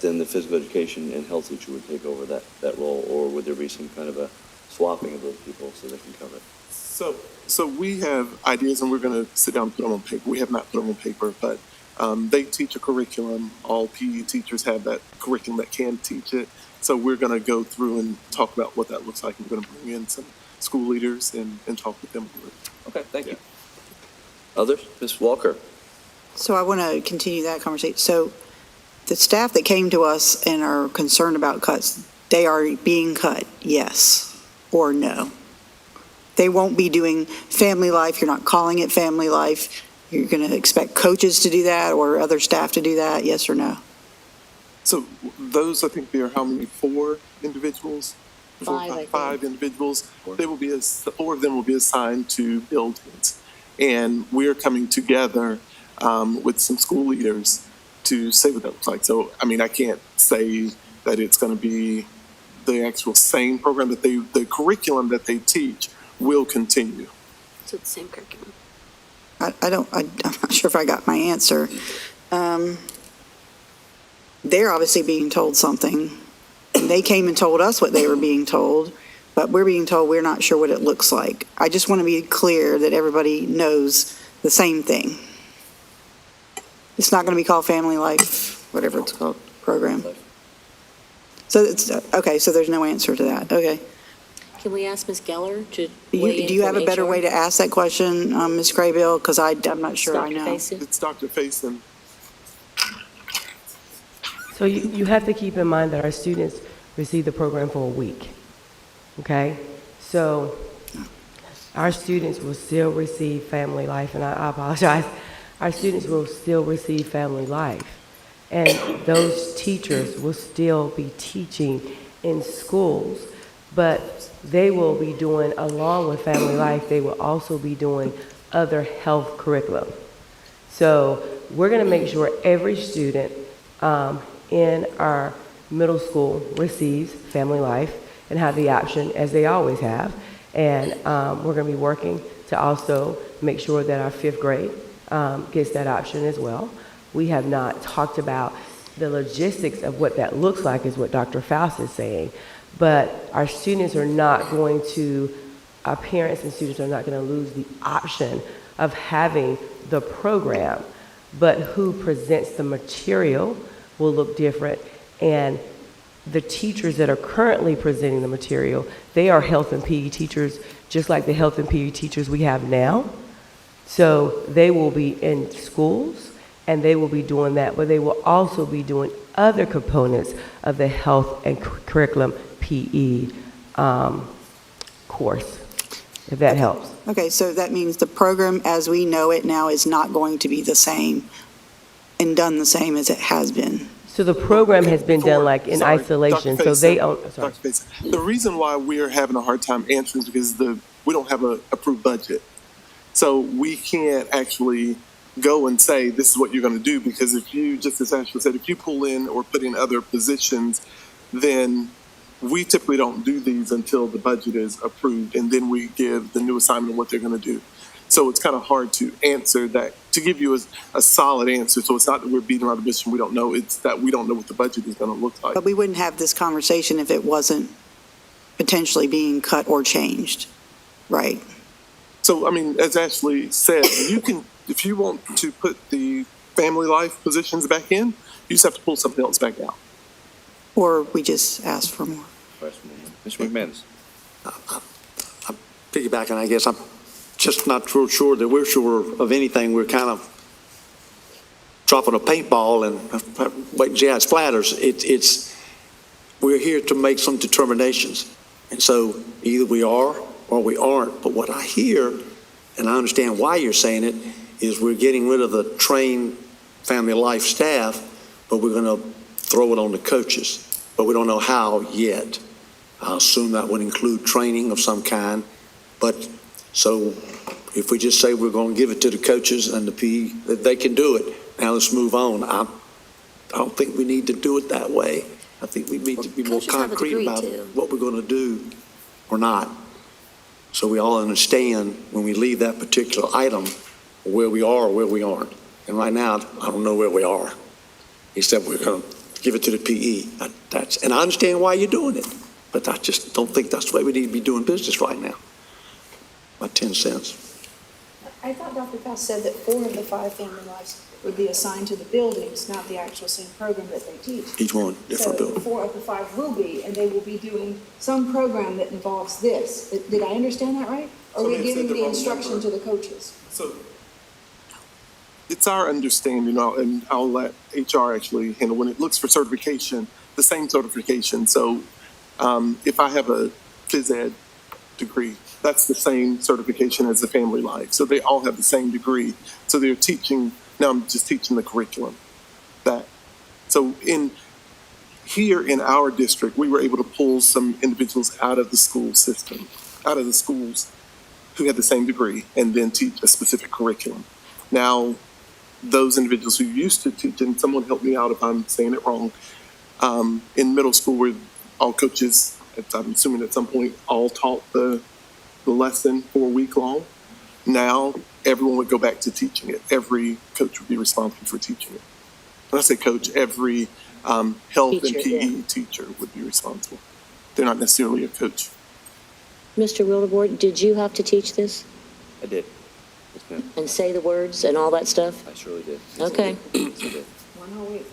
then the physical education and health teacher would take over that role, or would there be some kind of a swapping of those people so they can cover it? So we have ideas, and we're going to sit down and put them on paper. We have not put them on paper, but They teach a curriculum. All PE teachers have that curriculum that can teach it. So we're going to go through and talk about what that looks like. We're going to bring in some school leaders and talk with them. Okay, thank you. Others? Ms. Walker? So I want to continue that conversation. So the staff that came to us and are concerned about cuts, they are being cut, yes or no? They won't be doing family life. You're not calling it family life. You're going to expect coaches to do that or other staff to do that, yes or no? So those, I think, there are how many? 4 individuals? Five individuals. They will be 4 of them will be assigned to buildings, and we're coming together with some school leaders to say what that looks like. So, I mean, I can't say that it's going to be the actual same program, but the curriculum that they teach will continue. So it's the same curriculum. I'm not sure if I got my answer. They're obviously being told something. They came and told us what they were being told, but we're being told we're not sure what it looks like. I just want to be clear that everybody knows the same thing. It's not going to be called Family Life, whatever it's called, program. So it's, okay, so there's no answer to that. Okay. Can we ask Ms. Geller to Do weigh in you have from a better HR? way to ask that question, Ms. Craybill? Because I'm not sure I Dr. know. Faison? It's Dr. Faison. So you have to keep in mind that our students receive the program for a week, okay? So our students will still receive Family Life, and I apologize. Our students will still receive Family Life, and those teachers will still be teaching in schools, but they will be doing, along with Family Life, they will also be doing other health curriculum. So we're going to make sure every student in our middle school receives Family Life and have the option, as they always have. And we're going to be working to also make sure that our 5th grade gets that option as well. We have not talked about the logistics of what that looks like, is what Dr. Faust is saying. But our students are not going to, our parents and students are not going to lose the option of having the program, but who presents the material will look different. And the teachers that are currently presenting the material, they are health and PE teachers, just like the health and PE teachers we have now. So they will be in schools and they will be doing that, but they will also be doing other components of the health and curriculum PE course, if that helps. Okay, so that means the program as we know it now is not going to be the same and done the same as it has been. So the program has been done like in isolation, so they own, sorry. Dr. Faison, the reason why we're having a hard time answering is because we don't have an approved budget. So we can't actually go and say, this is what you're going to do, because if you, just as Ashley said, if you pull in or put in other positions, then we typically don't do these until the budget is approved, and then we give the new assignment what they're going to do. So it's kind of hard to answer that, to give you a solid answer. So it's not that we're beating around the bush and we don't know, it's that we don't know what the budget is going to look like. But we wouldn't have this conversation if it wasn't potentially being cut or changed, right? So, I mean, as Ashley said, you can, if you want to put the Family Life positions back in, you just have to pull something else back out. Or we just ask for more. Mr. McManus? I'm piggybacking, I guess. I'm just not real sure that we're sure of anything. We're kind of dropping a paintball and wait and see how it splatters. We're here to make some determinations. And so either we are or we aren't. But what I hear, and I understand why you're saying it, is we're getting rid of the trained Family Life staff, but we're going to throw it on the coaches. But we don't know how yet. I assume that would include training of some kind. But so if we just say we're going to give it to the coaches and the PE, that they can do it, now let's move on. I don't think we need to do it that way. I think we need to be more Coaches have a concrete degree, about too. what we're going to do or not. So we all understand when we leave that particular item where we are or where we aren't. And right now, I don't know where we are, except we're going to give it to the PE. And I understand why you're doing it, but I just don't think that's the way we need to be doing business right now. My 10 cents. I thought Dr. Faust said that 4 of the 5 family lives would be assigned to the buildings, not the actual same program that they teach. Each one, different So building. 4 of the 5 will be, and they will be doing some program that involves this. Did I understand that right? Or are we giving the instruction to the coaches? So it's our understanding, and I'll let HR actually handle, when it looks for certification, the same certification. So if I have a phys ed degree, that's the same certification as the family life. So they all have the same degree. So they're teaching, now I'm just teaching the curriculum. So here in our district, we were able to pull some individuals out of the school system, out of the schools who had the same degree, and then teach a specific curriculum. Now, those individuals who used to teach, and someone help me out if I'm saying it wrong, in middle school where all coaches, I'm assuming at some point, all taught the lesson for a week long. Now, everyone would go back to teaching it. Every coach would be responsible for teaching it. When I say coach, every health and PE teacher would be responsible. They're not necessarily a coach. Mr. Wildeboard, did you have to teach this I did. Yes, ma'am. and say the words and all that stuff? I surely did. Okay. Yes, I did. 1 whole week.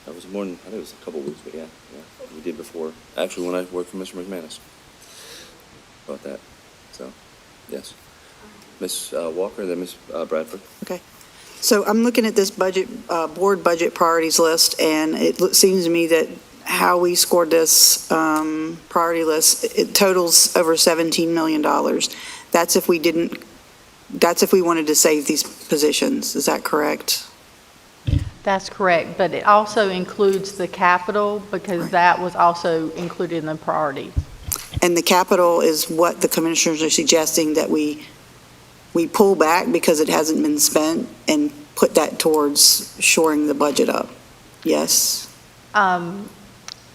That was more than, I think it was a couple weeks, but yeah, we did before. Actually, when I worked for Mr. McManus. About that. So, yes. Ms. Walker, then Ms. Bradford. Okay. So I'm looking at this budget, board budget priorities list, and it seems to me that how we scored this priority list, it totals over $17 million. That's if we wanted to save these positions. Is that correct? That's correct, but it also includes the capital because that was also included in the priority. And the capital is what the commissioners are suggesting that we pull back because it hasn't been spent and put that towards shoring the budget up. Yes?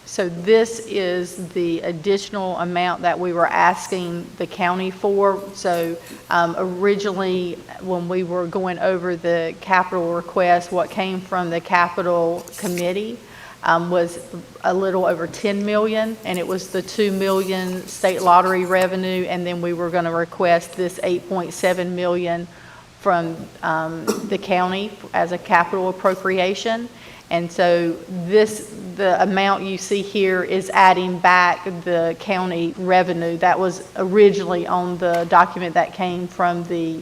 So this is the additional amount that we were asking the county for. So originally, when we were going over the capital request, what came from the capital committee was a little over 10 million, and it was the 2 million state lottery revenue, and then we were going to request this 8.7 million from the county as a capital appropriation. And so the amount you see here is adding back the county revenue that was originally on the document that came from the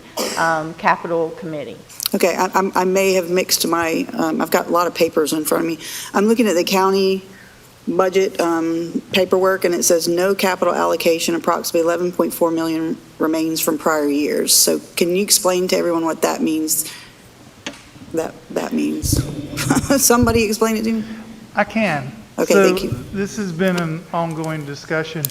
capital committee. Okay, I may have mixed my, I've got a lot of papers in front of me. I'm looking at the county budget paperwork, and it says no capital allocation, approximately 11.4 million remains from prior years. So can you explain to everyone what that means? That means? Somebody explain it to me? I can. Okay, so thank you. This has been an ongoing discussion.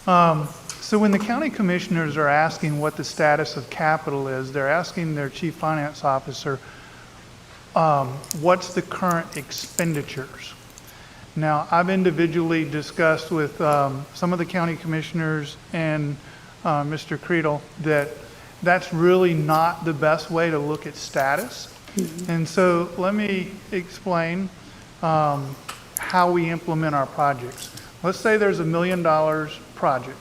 So when the county commissioners are asking what the status of capital is, they're asking their chief finance officer, what's the current expenditures? Now, I've individually discussed with some of the county commissioners and Mr. Creedle that that's really not the best way to look at status. Mm-hmm. And so let me explain how we implement our projects. Let's say there's $1 million project.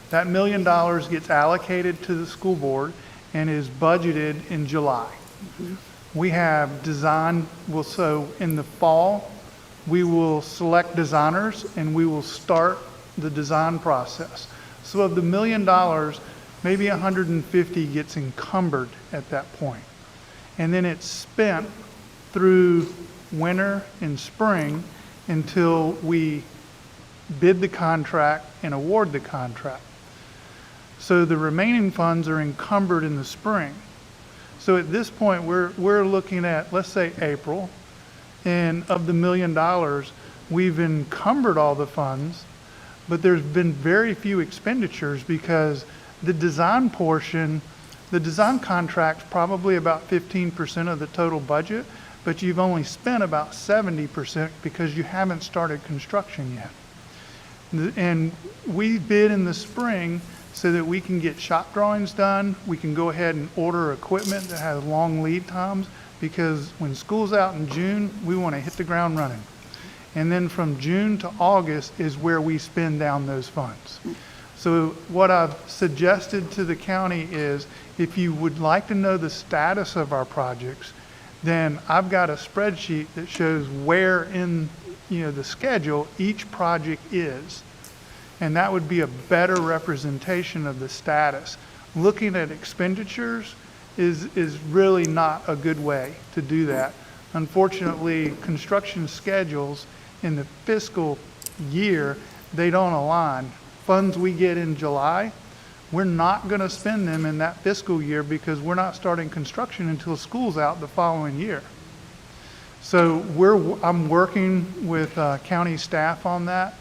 That $1 million gets allocated to the school board and is budgeted in July. Mm-hmm. We have design, so in the fall, we will select designers and we will start the design process. So of the $1 million, maybe 150 gets encumbered at that point. And then it's spent through winter and spring until we bid the contract and award the contract. So the remaining funds are encumbered in the spring. So at this point, we're looking at, let's say, April, and of the $1 million, we've encumbered all the funds, but there's been very few expenditures because the design portion, the design contract's probably about 15% of the total budget, but you've only spent about 70% because you haven't started construction yet. And we bid in the spring so that we can get shop drawings done. We can go ahead and order equipment that has long lead times, because when school's out in June, we want to hit the ground running. And then from June to August is where we spend down those funds. So what I've suggested to the county is, if you would like to know the status of our projects, then I've got a spreadsheet that shows where in, the schedule each project is. And that would be a better representation of the status. Looking at expenditures is really not a good way to do that. Unfortunately, construction schedules in the fiscal year, they don't align. Funds we get in July, we're not going to spend them in that fiscal year because we're not starting construction until school's out the following year. So I'm working with county staff on that,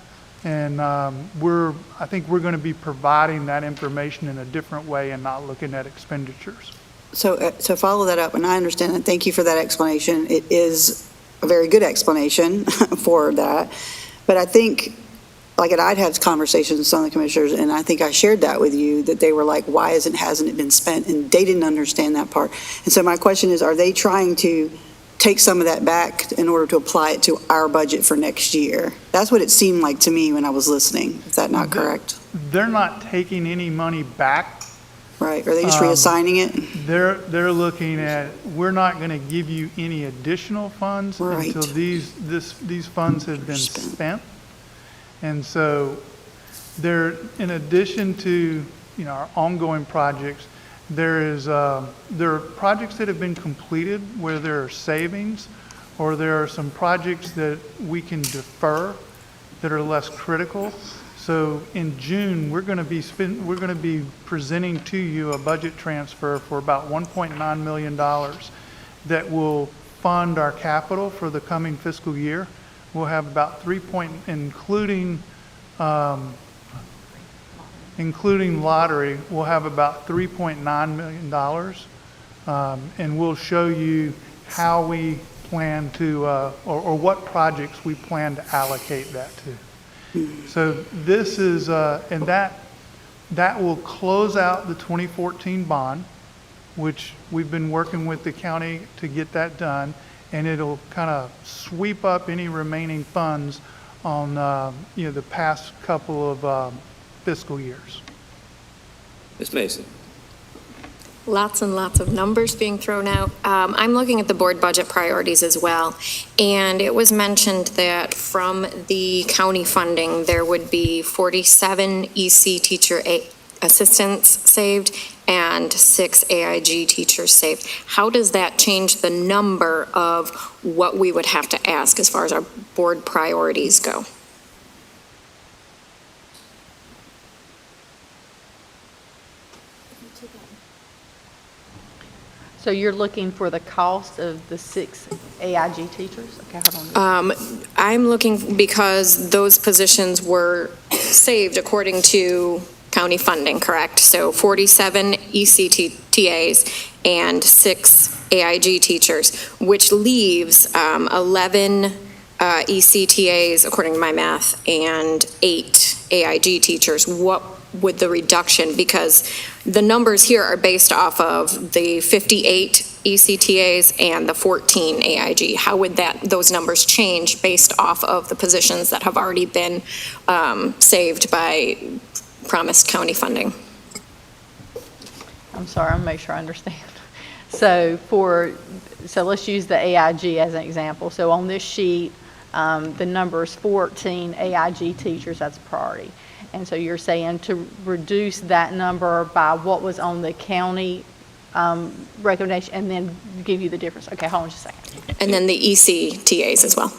and I think we're going to be providing that information in a different way and not looking at expenditures. So follow that up, and I understand, and thank you for that explanation. It is a very good explanation for that. But I think, I'd had conversations with some of the commissioners, and I think I shared that with you, that they were like, why hasn't it been spent? And they didn't understand that part. And so my question is, are they trying to take some of that back in order to apply it to our budget for next year? That's what it seemed like to me when I was listening. Is that not correct? They're not taking any money back. Right, are they just reassigning it? They're looking at, we're not going to give you any additional funds until these funds have been spent. And so in addition to, our ongoing projects, there are projects that have been completed where there are savings, or there are some projects that we can defer that are less critical. So in June, we're going to be presenting to you a budget transfer for about $1.9 million that will fund our capital for the coming fiscal year. We'll have about including lottery, we'll have about $3.9 million, and we'll show you how we plan to, or what projects we plan to allocate that to. So this is, and that will close out the 2014 bond, which we've been working with the county to get that done, and it'll kind of sweep up any remaining funds on, the past couple of fiscal years. Ms. Mason. Lots and lots of numbers being thrown out. I'm looking at the board budget priorities as well, and it was mentioned that from the county funding, there would be 47 EC teacher assistants saved and 6 AIG teachers saved. How does that change the number of what we would have to ask as far as our board priorities go? So you're looking for the cost of the 6 AIG teachers? Okay, hold on. I'm looking because those positions were saved according to county funding, correct? So 47 ECTAs and 6 AIG teachers, which leaves 11 ECTAs, according to my math, and 8 AIG teachers. What would the reduction, because the numbers here are based off of the 58 ECTAs and the 14 AIG. How would those numbers change based off of the positions that have already been saved by promised county funding? I'm sorry, I'm make sure I understand. So let's use the AIG as an example. So on this sheet, the number is 14 AIG teachers, that's a priority. And so you're saying to reduce that number by what was on the county recommendation and then give you the difference. Okay, hold on just a second. And then the ECTAs as well.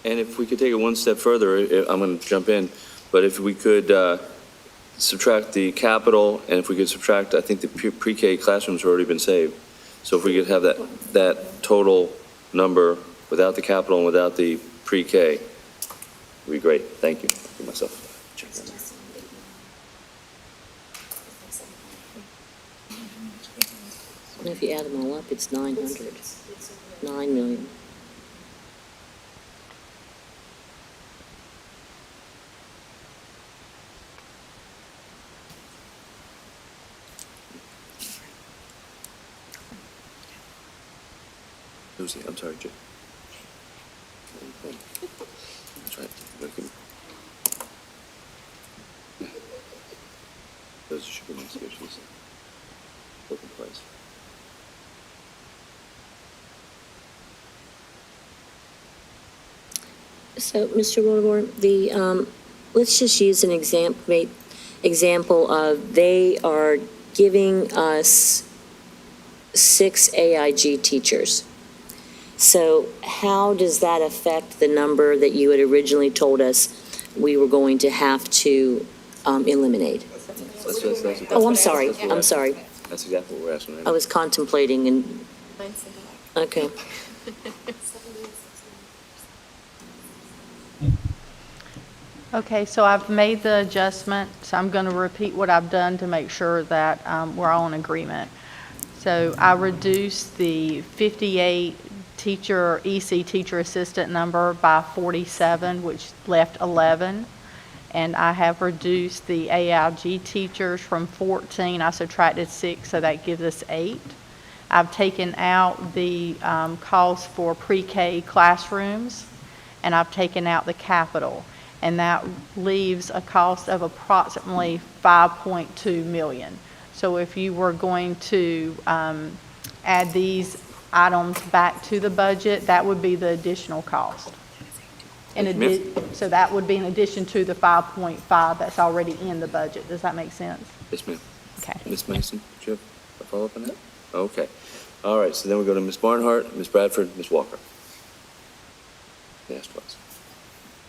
And if we could take it one step further, I'm going to jump in, but if we could subtract the capital, and if we could subtract, I think the pre-K classrooms have already been saved. So if we could have that total number without the capital and without the pre-K, it would be great. Thank you. For myself. And if you add them all up, it's 900. 9 million. Lucy, I'm sorry, Jim. That's right. So, Mr. Wildebohr, let's just use an example of they are giving us 6 AIG teachers. So how does that affect the number that you had originally told us we were going to have to eliminate? Oh, I'm sorry. That's exactly what we're asking right I now. was contemplating and, okay. Okay, so I've made the adjustment, so I'm going to repeat what I've done to make sure that we're all in agreement. So I reduced the 58 teacher, EC teacher assistant number by 47, which left 11. And I have reduced the AIG teachers from 14, I subtracted 6, so that gives us 8. I've taken out the cost for pre-K classrooms, and I've taken out the capital. And that leaves a cost of approximately $5.2 million. So if you were going to add these items back to the budget, that would be the additional cost. So that would be in addition to the 5.5 that's already in the budget. Does that make sense? Yes, ma'am. Okay. Ms. Mason, do you have a follow-up on that? Okay. All right, so then we go to Ms. Barnhart, Ms. Bradford, Ms. Walker. Yes, twice.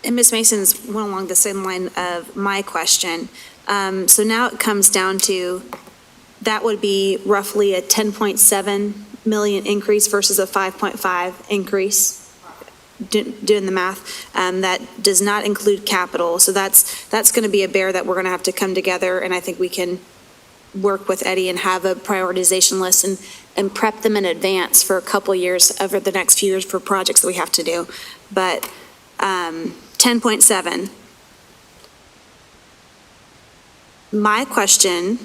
And Ms. Mason's went along the same line of my question. So now it comes down to, that would be roughly a 10.7 million increase versus a 5.5 increase. Doing the math, that does not include capital. So that's going to be a bear that we're going to have to come together, and I think we can work with Eddie and have a prioritization list and prep them in advance for a couple years over the next few years for projects that we have to do. But 10.7. My question,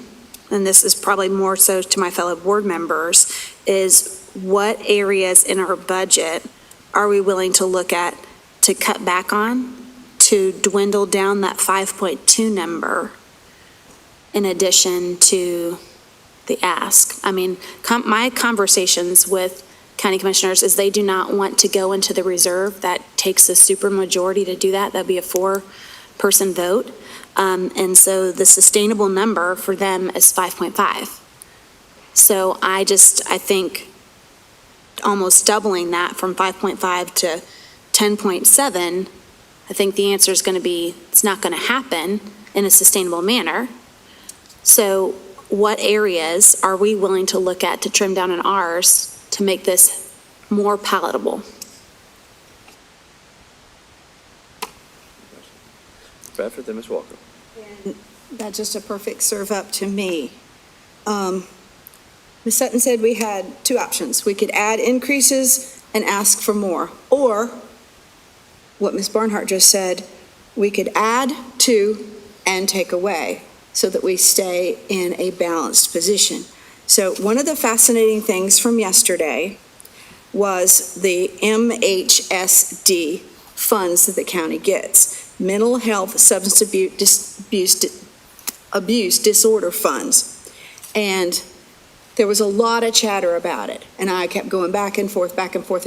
and this is probably more so to my fellow board members, is what areas in our budget are we willing to look at to cut back on, to dwindle down that 5.2 number in addition to the ask? I mean, my conversations with county commissioners is they do not want to go into the reserve. That takes a super majority to do that. That'd be a 4-person vote. And so the sustainable number for them is 5.5. So I think almost doubling that from 5.5 to 10.7, I think the answer is going to be, it's not going to happen in a sustainable manner. So what areas are we willing to look at to trim down on ours to make this more palatable? Bradford, then Ms. Walker. And that's just a perfect serve up to me. Ms. Sutton said we had 2 options. We could add increases and ask for more, or what Ms. Barnhart just said, we could add to and take away so that we stay in a balanced position. So one of the fascinating things from yesterday was the MHSD funds that the county gets, mental health, substance abuse disorder funds. And there was a lot of chatter about it, and I kept going back and forth,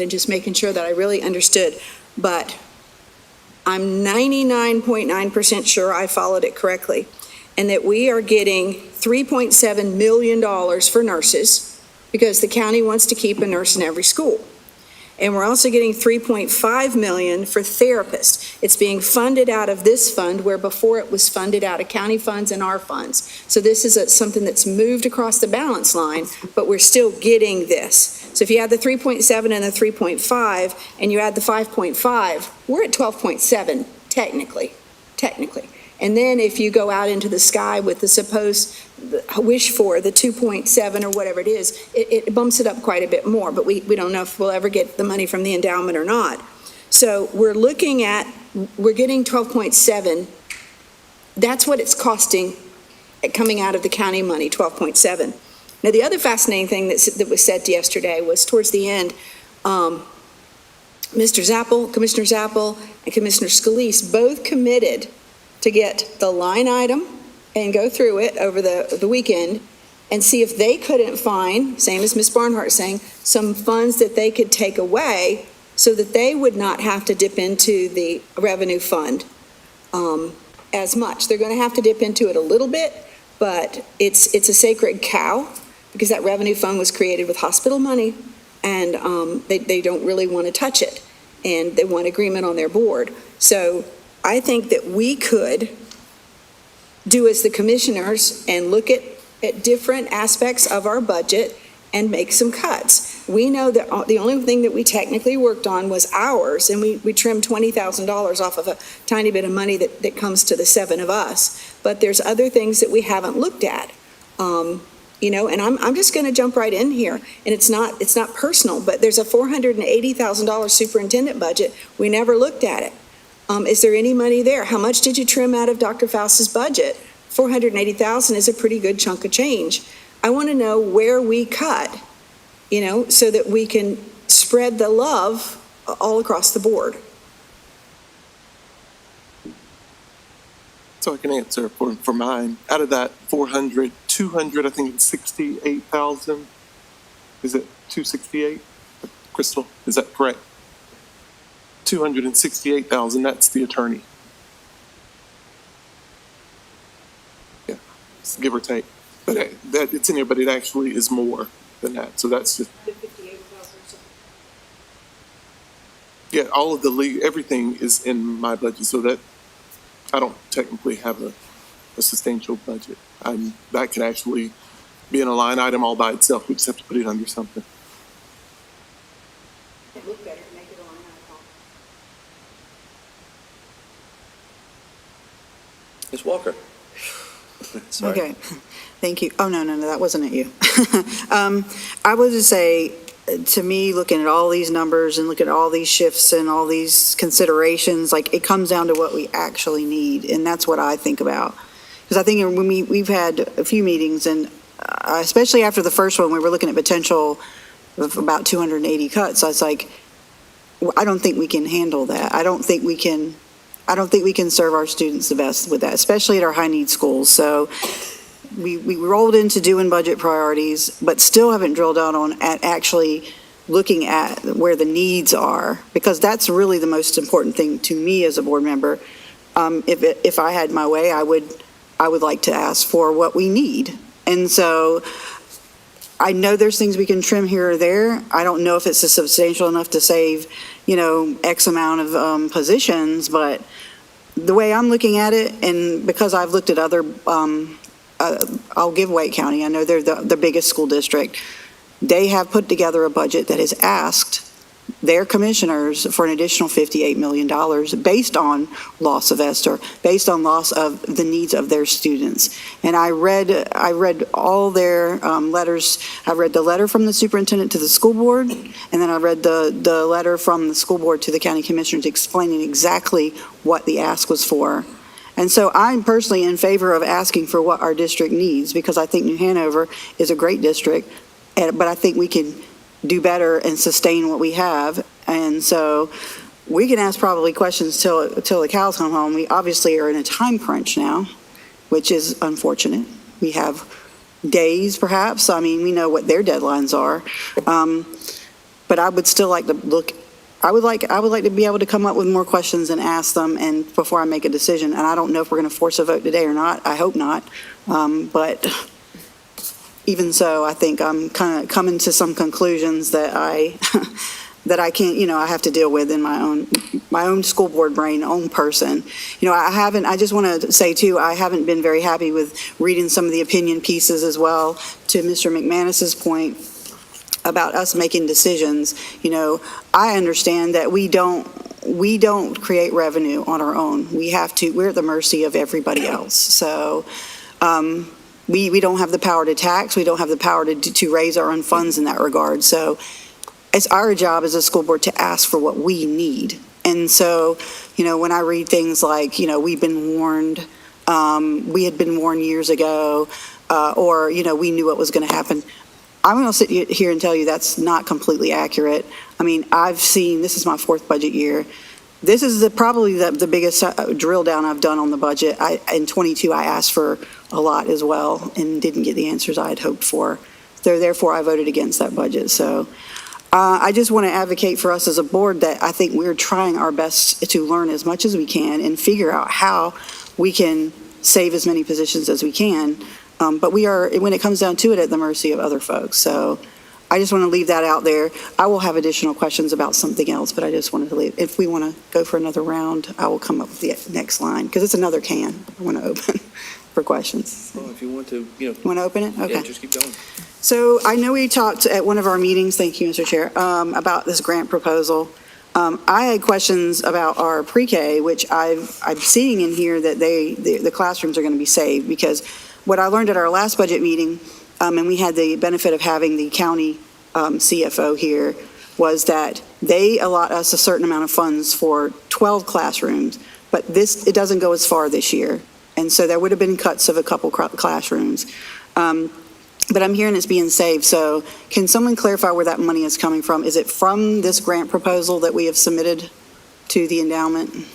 and just making sure that I really understood. But I'm 99.9% sure I followed it correctly, and that we are getting $3.7 million for nurses because the county wants to keep a nurse in every school. And we're also getting $3.5 million for therapists. It's being funded out of this fund where before it was funded out of county funds and our funds. So this is something that's moved across the balance line, but we're still getting this. So if you add the 3.7 and the 3.5 and you add the 5.5, we're at 12.7 technically. And then if you go out into the sky with the supposed wish for the 2.7 or whatever it is, it bumps it up quite a bit more, but we don't know if we'll ever get the money from the endowment or not. So we're getting 12.7. That's what it's costing coming out of the county money, 12.7. Now, the other fascinating thing that was said yesterday was towards the end, Commissioner Zappel, and Commissioner Scalise both committed to get the line item and go through it over the weekend and see if they couldn't find, same as Ms. Barnhart saying, some funds that they could take away so that they would not have to dip into the revenue fund as much. They're going to have to dip into it a little bit, but it's a sacred cow because that revenue fund was created with hospital money, and they don't really want to touch it, and they want agreement on their board. So I think that we could do as the commissioners and look at different aspects of our budget and make some cuts. We know that the only thing that we technically worked on was hours, and we trimmed $20,000 off of a tiny bit of money that comes to the 7 of us. But there's other things that we haven't looked at. And I'm just going to jump right in here, and it's not personal, but there's a $480,000 superintendent budget. We never looked at it. Is there any money there? How much did you trim out of Dr. Faust's budget? $480,000 is a pretty good chunk of change. I want to know where we cut, so that we can spread the love all across the board. So I can answer for mine. Out of that 400, 200, I think it's 68,000. Is it 268? Crystal, is that correct? 268,000, that's the attorney. Yeah, give or take. But that it's in there, but it actually is more than that. So that's just. Yeah, all of everything is in my budget, so that I don't technically have a substantial budget. That can actually be in a line item all by itself. We just have to put it under something. It look better, make it a line item. Ms. Walker. Sorry. Okay, thank you. Oh, no, that wasn't at you. I would just say, to me, looking at all these numbers and looking at all these shifts and all these considerations, like, it comes down to what we actually need, and that's what I think about. Because I think when we've had a few meetings, and especially after the first one, we were looking at potential of about 280 cuts. So it's like, I don't think we can handle that. I don't think we can serve our students the best with that, especially at our high need schools. So we rolled into doing budget priorities, but still haven't drilled down on actually looking at where the needs are, because that's really the most important thing to me as a board member. If I had my way, I would like to ask for what we need. And so I know there's things we can trim here or there. I don't know if it's substantial enough to save, X amount of positions, but the way I'm looking at it, and because I've looked at other, I'll give Wake County, I know they're the biggest school district. They have put together a budget that has asked their commissioners for an additional $58 million based on loss of ESTR, based on loss of the needs of their students. And I read all their letters. I read the letter from the superintendent to the school board, and then I read the letter from the school board to the county commissioners explaining exactly what the ask was for. And so I'm personally in favor of asking for what our district needs, because I think New Hanover is a great district, but I think we can do better and sustain what we have. And so we can ask probably questions till the cows come home. We obviously are in a time crunch now, which is unfortunate. We have days, perhaps. I mean, we know what their deadlines are. But I would still like to look. I would like to be able to come up with more questions and ask them, and before I make a decision. And I don't know if we're going to force a vote today or not. I hope not. But even so, I think I'm kind of coming to some conclusions that I can't, I have to deal with in my own school board brain, own person. I just want to say too, I haven't been very happy with reading some of the opinion pieces as well, to Mr. McManus's point about us making decisions. I understand that we don't create revenue on our own. We're at the mercy of everybody else. So, we don't have the power to tax. We don't have the power to raise our own funds in that regard. So it's our job as a school board to ask for what we need. And so, when I read things like, we've been warned, we had been warned years ago, or, we knew what was going to happen. I'm going to sit here and tell you that's not completely accurate. I mean, this is my 4th budget year. This is probably the biggest drill down I've done on the budget. In 22, I asked for a lot as well and didn't get the answers I had hoped for. So therefore, I voted against that budget. So I just want to advocate for us as a board that I think we're trying our best to learn as much as we can and figure out how we can save as many positions as we can. But we are, when it comes down to it, at the mercy of other folks. So I just want to leave that out there. I will have additional questions about something else, but I just wanted to leave. If we want to go for another round, I will come up with the next line, because it's another can I want to open for questions. Well, if you want to, You want to open it? Okay. yeah, just keep going. So I know we talked at one of our meetings, thank you, Mr. Chair, about this grant proposal. I had questions about our pre-K, which I'm seeing in here that the classrooms are going to be saved, because what I learned at our last budget meeting, and we had the benefit of having the county CFO here, was that they allot us a certain amount of funds for 12 classrooms, but it doesn't go as far this year. And so there would have been cuts of a couple classrooms. But I'm hearing it's being saved, so can someone clarify where that money is coming from? Is it from this grant proposal that we have submitted to the endowment?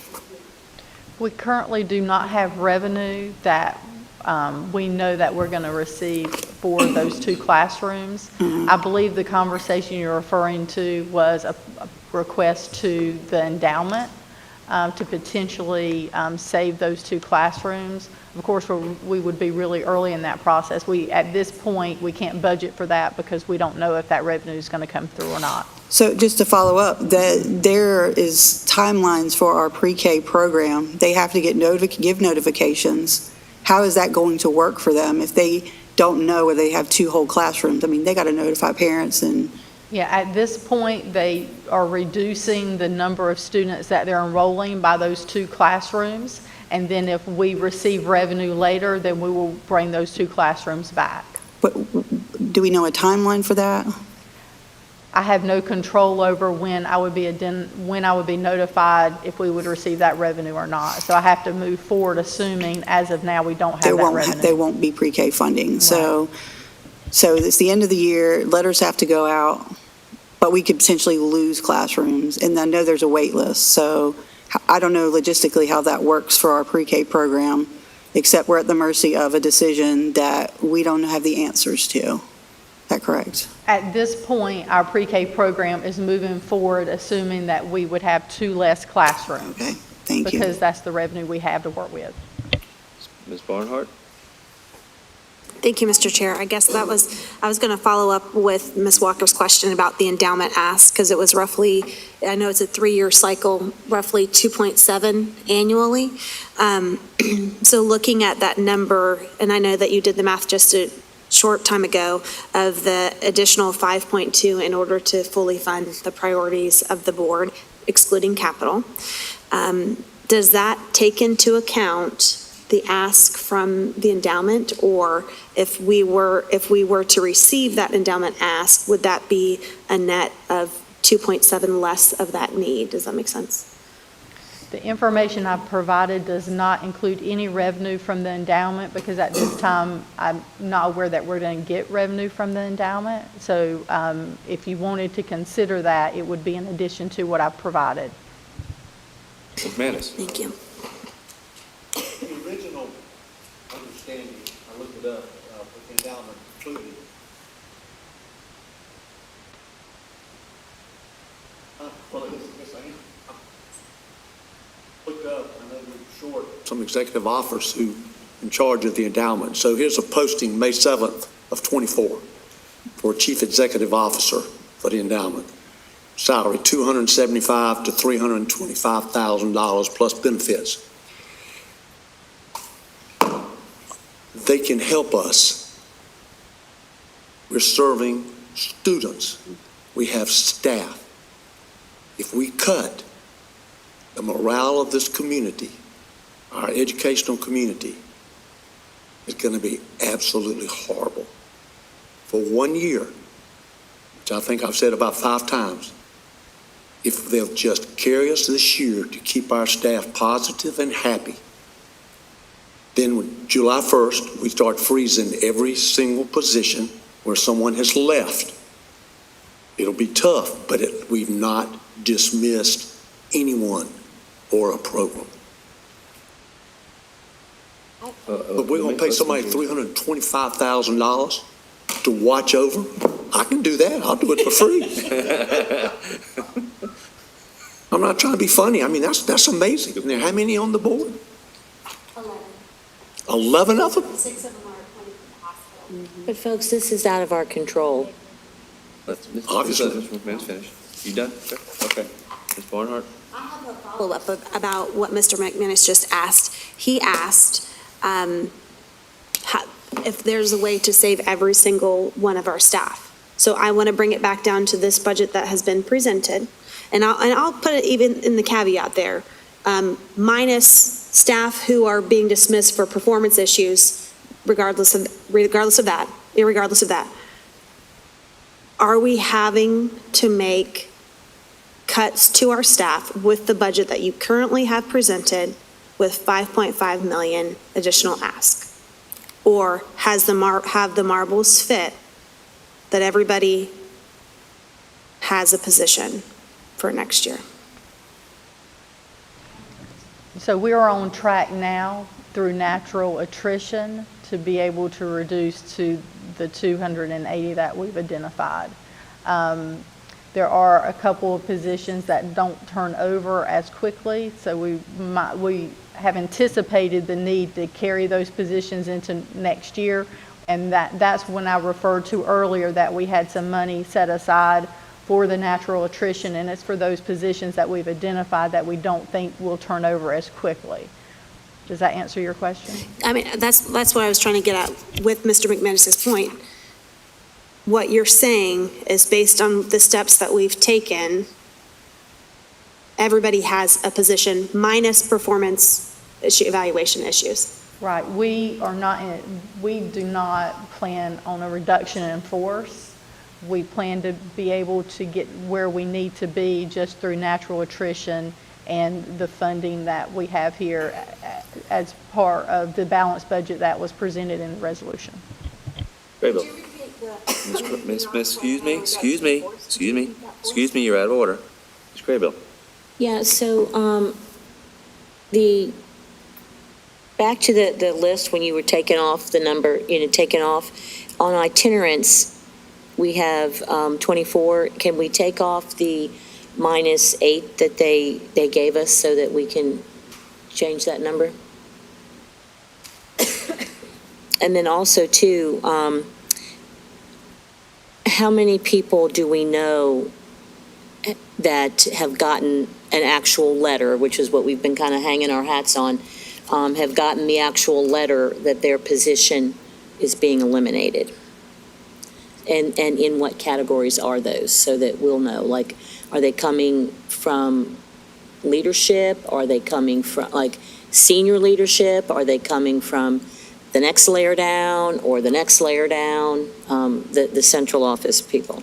We currently do not have revenue that we know that we're going to receive for those 2 classrooms. I believe the conversation you're referring to was a request to the endowment to potentially save those 2 classrooms. Of course, we would be really early in that process. At this point, we can't budget for that because we don't know if that revenue is going to come through or not. So just to follow up, there is timelines for our pre-K program. They have to give notifications. How is that going to work for them if they don't know whether they have 2 whole classrooms? I mean, they got to notify parents and... Yeah, at this point, they are reducing the number of students that they're enrolling by those 2 classrooms. And then if we receive revenue later, then we will bring those 2 classrooms back. But do we know a timeline for that? I have no control over when I would be notified if we would receive that revenue or not. So I have to move forward assuming as of now we don't have that revenue. There won't be pre-K funding. Right. So it's the end of the year, letters have to go out, but we could potentially lose classrooms. And I know there's a wait list. So I don't know logistically how that works for our pre-K program, except we're at the mercy of a decision that we don't have the answers to. Is that correct? At this point, our pre-K program is moving forward, assuming that we would have 2 less classrooms. Okay, thank you. Because that's the revenue we have to work with. Ms. Barnhart? Thank you, Mr. Chair. I guess I was going to follow up with Ms. Walker's question about the endowment ask, because it was roughly, I know it's a 3-year cycle, roughly 2.7 annually. So looking at that number, and I know that you did the math just a short time ago, of the additional 5.2 in order to fully fund the priorities of the board, excluding capital. Does that take into account the ask from the endowment, or if we were to receive that endowment ask, would that be a net of 2.7 less of that need? Does that make sense? The information I've provided does not include any revenue from the endowment, because at this time, I'm not aware that we're going to get revenue from the endowment. So if you wanted to consider that, it would be in addition to what I've provided. Ms. Manis? Thank you. The original understanding, I looked it up, with the endowment included. Well, yes, I am. Looked up, I know we're short some executive officers who in charge of the endowment. So here's a posting, May 7th of 24, for Chief Executive Officer for the endowment. Salary, $275,000 to $325,000 plus benefits. They can help us. We're serving students. We have staff. If we cut, the morale of this community, our educational community, is going to be absolutely horrible. For 1 year, which I think I've said about 5 times, if they'll just carry us this year to keep our staff positive and happy, then when July 1st, we start freezing every single position where someone has left. It'll be tough, but we've not dismissed anyone or a program. But we're going to pay somebody $325,000 to watch over I can do that. I'll do it for free. I'm not trying to be funny. I mean, that's amazing. And there, how many on the board? 11 of them? 6 of them are coming from the hospital. But folks, this is out of our control. Obviously. Mr. McManus finish. You done? Okay. Ms. Barnhart? I have a follow-up about what Mr. McManus just asked. He asked if there's a way to save every single one of our staff. So I want to bring it back down to this budget that has been presented. And I'll put it even in the caveat there, minus staff who are being dismissed for performance issues, regardless of that, irregardless of that. Are we having to make cuts to our staff with the budget that you currently have presented with 5.5 million additional ask? Or have the marbles fit that everybody has a position for next year? So we are on track now through natural attrition to be able to reduce to the 280 that we've identified. There are a couple of positions that don't turn over as quickly, so we have anticipated the need to carry those positions into next year, and that's when I referred to earlier that we had some money set aside for the natural attrition, and it's for those positions that we've identified that we don't think will turn over as quickly. Does that answer your question? I mean, that's what I was trying to get at with Mr. McManus's point. What you're saying is based on the steps that we've taken, everybody has a position minus performance evaluation issues. Right. We do not plan on a reduction in force. We plan to be able to get where we need to be just through natural attrition and the funding that we have here as part of the balanced budget that was presented in the resolution. Graybill. Excuse me, you're out of order. Ms. Graybill. Yeah, so, back to the list when you were taking off the number, taking off, on itinerants, we have 24. Can we take off the -8 that they gave us so that we can change that number? And then also, too, how many people do we know that have gotten an actual letter, which is what we've been kind of hanging our hats on, have gotten the actual letter that their position is being eliminated? And in what categories are those, so that we'll know? Like, are they coming from leadership? Are they coming from, like, senior leadership? Are they coming from the next layer down or the next layer down, the central office people?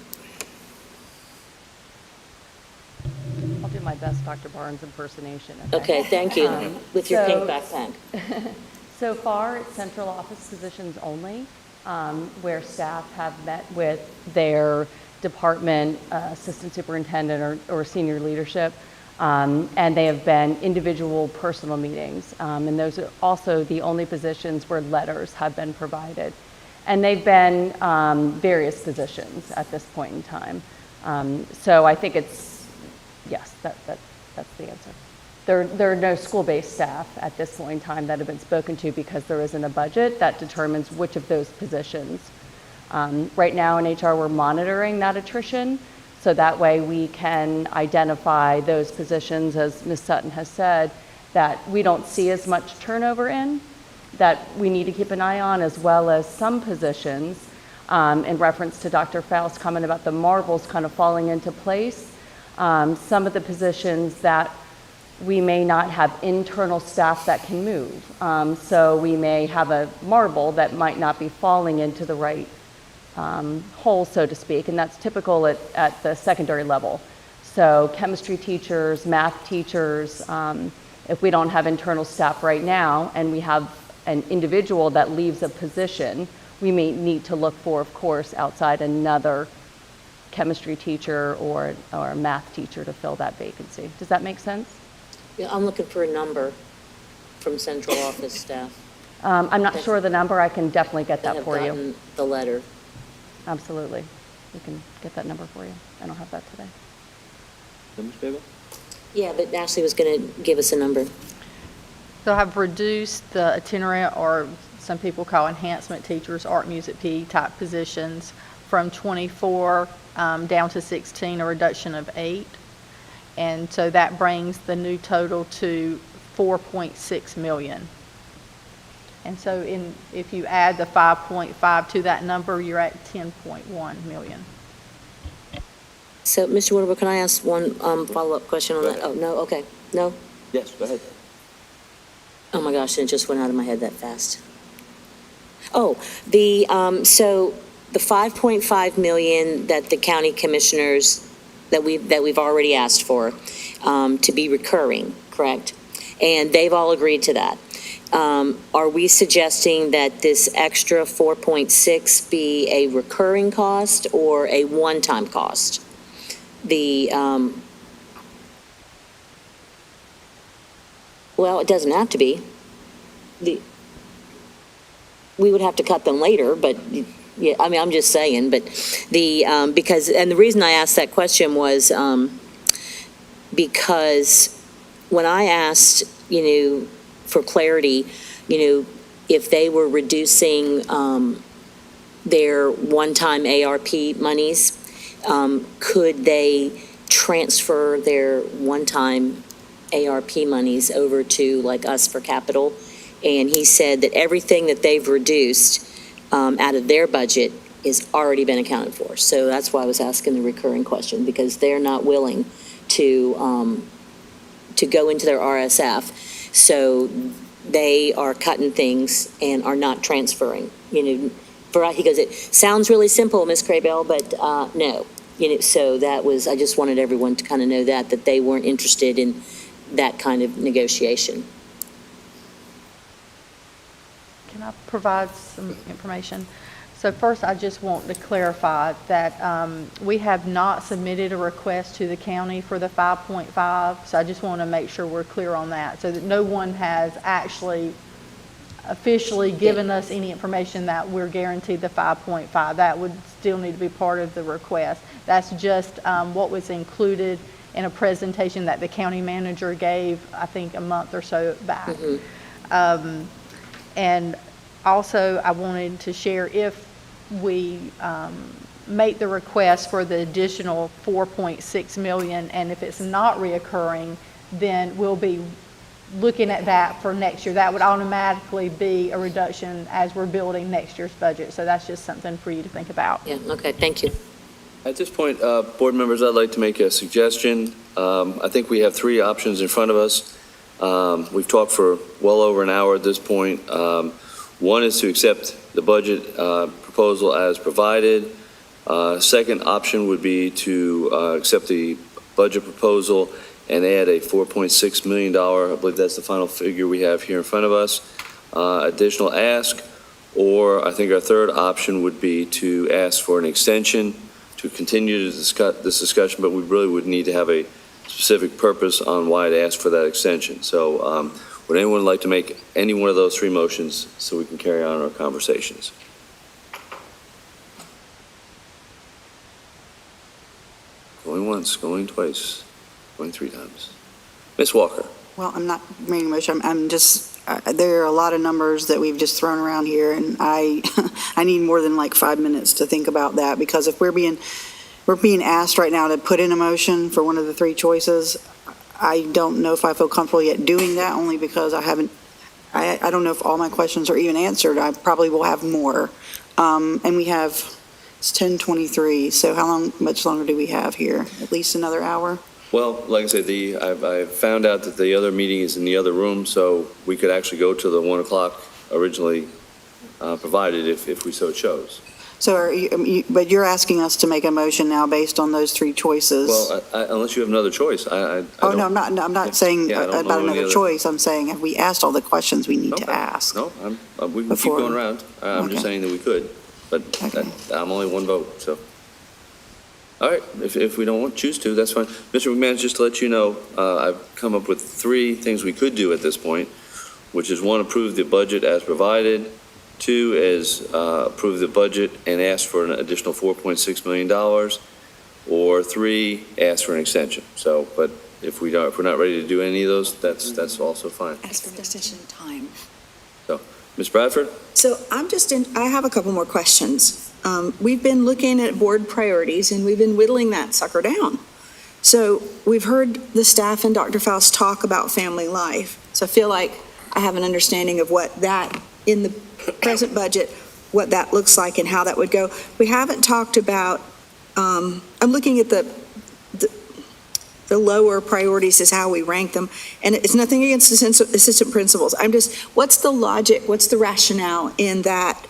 I'll do my best Dr. Barnes impersonation. Okay, thank you, with your pink so- backpack. So far, it's central office positions only, where staff have met with their department assistant superintendent or senior leadership, and they have been individual personal meetings. And those are also the only positions where letters have been provided. And they've been various positions at this point in time. So I think it's, yes, that's the answer. There are no school-based staff at this point in time that have been spoken to because there isn't a budget that determines which of those positions. Right now in HR, we're monitoring that attrition, so that way we can identify those positions, as Ms. Sutton has said, that we don't see as much turnover in, that we need to keep an eye on, as well as some positions, in reference to Dr. Faust's comment about the marbles kind of falling into place. Some of the positions that we may not have internal staff that can move. So we may have a marble that might not be falling into the right hole, so to speak, and that's typical at the secondary level. So chemistry teachers, math teachers, if we don't have internal staff right now and we have an individual that leaves a position, we may need to look for, of course, outside another chemistry teacher or a math teacher to fill that vacancy. Does that make sense? Yeah, I'm looking for a number from central office staff. I'm not sure of the number. I can definitely get that for Have you. gotten the letter. Absolutely. we can get that number for you. I don't have that today. Ms. Graybill? Yeah, but Ashley was going to give us a number. So I've reduced the itinerant, or some people call enhancement teachers, art, music, PE type positions, from 24 down to 16, a reduction of 8. And so that brings the new total to 4.6 million. And so if you add the 5.5 to that number, you're at 10.1 million. So, Mr. Woodward, can I ask one follow-up question on that? Oh, no, okay. No? Yes, go ahead. Oh my gosh, it just went out of my head that fast. Oh, so the 5.5 million that the county commissioners, that we've already asked for, to be recurring, correct? And they've all agreed to that. Are we suggesting that this extra 4.6 be a recurring cost or a one-time cost? Well, it doesn't have to be. We would have to cut them later, but yeah, I mean, I'm just saying, but because, and the reason I asked that question was, because when I asked, for clarity, if they were reducing, their one-time ARP monies, could they transfer their one-time ARP monies over to like us for capital? And he said that everything that they've reduced out of their budget is already been accounted for. So that's why I was asking the recurring question, because they're not willing to go into their RSF. So they are cutting things and are not transferring. He goes, it sounds really simple, Ms. Crabell, but no. So that was, I just wanted everyone to kind of know that they weren't interested in that kind of negotiation. Can I provide some information? So first, I just want to clarify that we have not submitted a request to the county for the 5.5. So I just want to make sure we're clear on that, so that no one has actually officially given us any information that we're guaranteed the 5.5. That would still need to be part of the request. That's just what was included in a presentation that the county manager gave, I think, a month or so back. Mm-hmm. And also, I wanted to share, if we make the request for the additional 4.6 million, and if it's not reoccurring, then we'll be looking at that for next year. That would automatically be a reduction as we're building next year's budget. So that's just something for you to think about. Yeah, okay, thank you. At this point, board members, I'd like to make a suggestion. I think we have three options in front of us. We've talked for well over an hour at this point. One is to accept the budget proposal as provided. Second option would be to accept the budget proposal and add a $4.6 million, I believe that's the final figure we have here in front of us, additional ask. Or I think our third option would be to ask for an extension to continue to discuss this discussion, but we really would need to have a specific purpose on why to ask for that extension. So would anyone like to make any one of those three motions so we can carry on our conversations? Going once, going twice, going three times. Ms. Walker. Well, I'm not making a motion. I'm just, there are a lot of numbers that we've just thrown around here, and I need more than like 5 minutes to think about that, because if we're being asked right now to put in a motion for one of the three choices, I don't know if I feel comfortable yet doing that, only because I don't know if all my questions are even answered. I probably will have more. And we have, it's 10:23, so much longer do we have here? At least another hour? Well, like I said, I found out that the other meeting is in the other room, so we could actually go to the 1 o'clock originally provided if we so chose. So but you're asking us to make a motion now based on those three choices? Well, unless you have another choice. No, I'm not saying about another choice. I'm saying, have we asked all the questions we need to ask? No, we can keep going around. I'm just saying that we could, but I'm only one vote, so. All right, if we don't choose to, that's fine. Mr. McManus, just to let you know, I've come up with three things we could do at this point, which is one, approve the budget as provided, Two is approve the budget and ask for an additional $4.6 million. Or three, ask for an extension. So, but if we're not ready to do any of those, that's also fine. Ask for extension time. So, Ms. Bradford? So I have a couple more questions. We've been looking at board priorities and we've been whittling that sucker down. So we've heard the staff and Dr. Faust talk about family life. So I feel like I have an understanding of what that, in the present budget, what that looks like and how that would go. We haven't talked about, I'm looking at the lower priorities is how we rank them. And it's nothing against assistant principals. I'm just, what's the logic, what's the rationale in that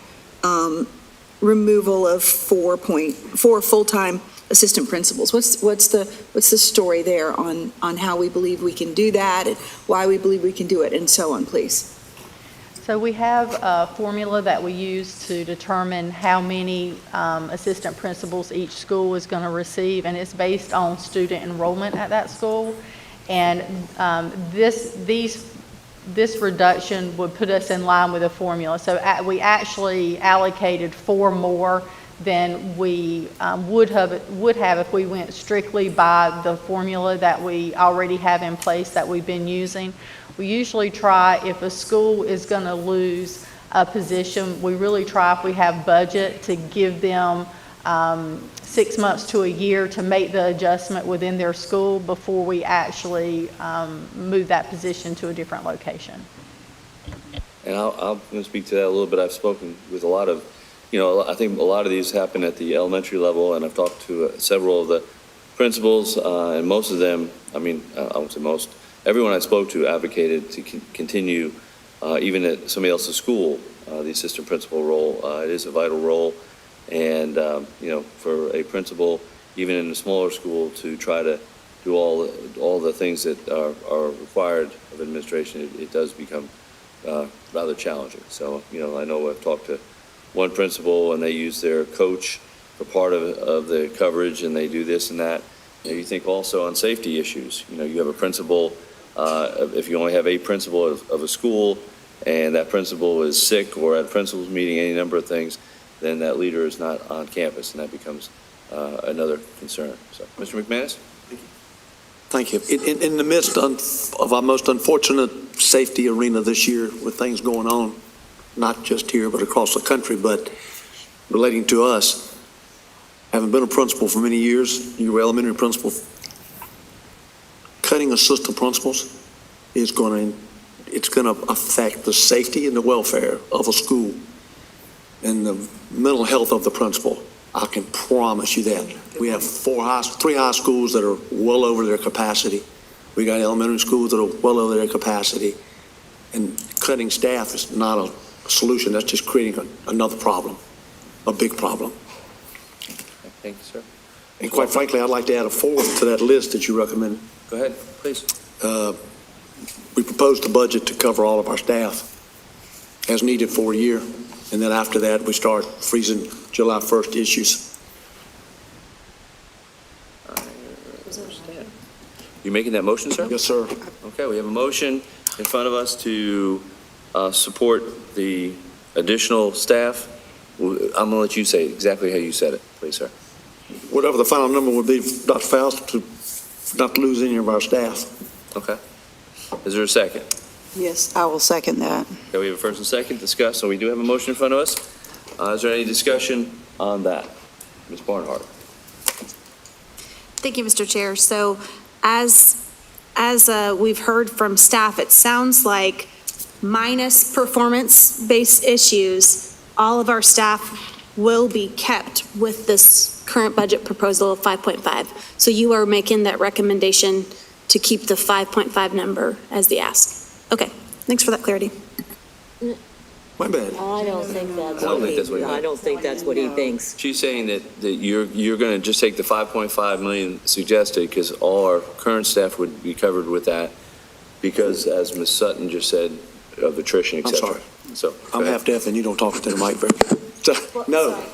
removal of four full-time assistant principals? What's the story there on how we believe we can do that and why we believe we can do it and so on, please? So we have a formula that we use to determine how many assistant principals each school is going to receive, and it's based on student enrollment at that school. And this reduction would put us in line with the formula. So we actually allocated 4 more than we would have if we went strictly by the formula that we already have in place that we've been using. We usually try, if a school is going to lose a position, we really try, if we have budget, to give them 6 months to a year to make the adjustment within their school before we actually move that position to a different location. And I'm going to speak to that a little bit. I've spoken with a lot of, I think a lot of these happen at the elementary level, and I've talked to several of the principals, and most of them, I won't say most, everyone I spoke to advocated to continue, even at somebody else's school, the assistant principal role. It is a vital role. And, for a principal, even in a smaller school, to try to do all the things that are required of administration, it does become rather challenging. So, I know I've talked to one principal and they use their coach for part of the coverage and they do this and that. You think also on safety issues. You have a principal, if you only have a principal of a school and that principal is sick or at a principal's meeting, any number of things, then that leader is not on campus, and that becomes another concern. So, Mr. McManus? Thank you. In the midst of our most unfortunate safety arena this year, with things going on, not just here but across the country, but relating to us, having been a principal for many years, you were elementary principal, cutting assistant principals is going to affect the safety and the welfare of a school and the mental health of the principal. I can promise you that. We have 3 high schools that are well over their capacity. We got elementary schools that are well over their capacity. And cutting staff is not a solution. That's just creating another problem, a big problem. Thank you, sir. And quite frankly, I'd like to add a 4th to that list that you recommended. Go ahead, please. We proposed the budget to cover all of our staff as needed for a year. And then after that, we start freezing July 1st issues. You making that motion, sir? Yes, sir. Okay, we have a motion in front of us to support the additional staff. I'm going to let you say exactly how you said it, please, sir. Whatever the final number would be, Dr. Faust, to not lose any of our staff. Okay. Is there a second? Yes, I will second that. Okay, we have a first and second discuss. So we do have a motion in front of us. Is there any discussion on that? Ms. Barnhart. Thank you, Mr. Chair. So as we've heard from staff, it sounds like minus performance-based issues, all of our staff will be kept with this current budget proposal of 5.5. So you are making that recommendation to keep the 5.5 number as the ask. Okay, thanks for that clarity. My bad. I don't think that's what I don't think that's what he thinks. She's saying that you're going to just take the 5.5 million suggested because all our current staff would be covered with that because, as Ms. Sutton just said, of attrition, et I'm cetera. sorry. So I'm half deaf and you don't talk to the mic very good. No, to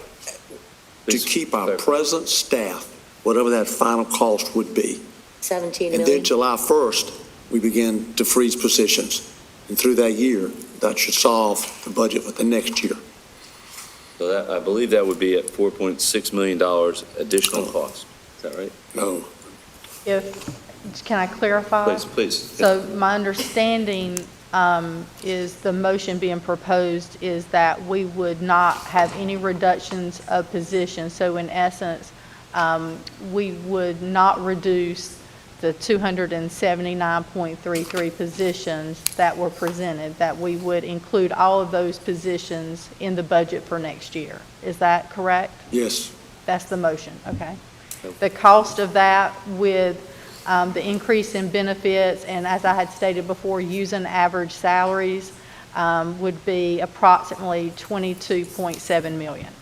Please keep our clarify. present staff, whatever that final cost would be. 17 And million. then July 1st, we begin to freeze positions. And through that year, that should solve the budget for the next year. So that, I believe that would be at $4.6 million additional cost. Is that right? No. Can I clarify? Please. So my understanding is the motion being proposed is that we would not have any reductions of positions. So in essence, we would not reduce the 279.33 positions that were presented, that we would include all of those positions in the budget for next year. Is that correct? Yes. That's the motion, okay. The cost of that with the increase in benefits, and as I had stated before, using average salaries, would be approximately $22.7 million.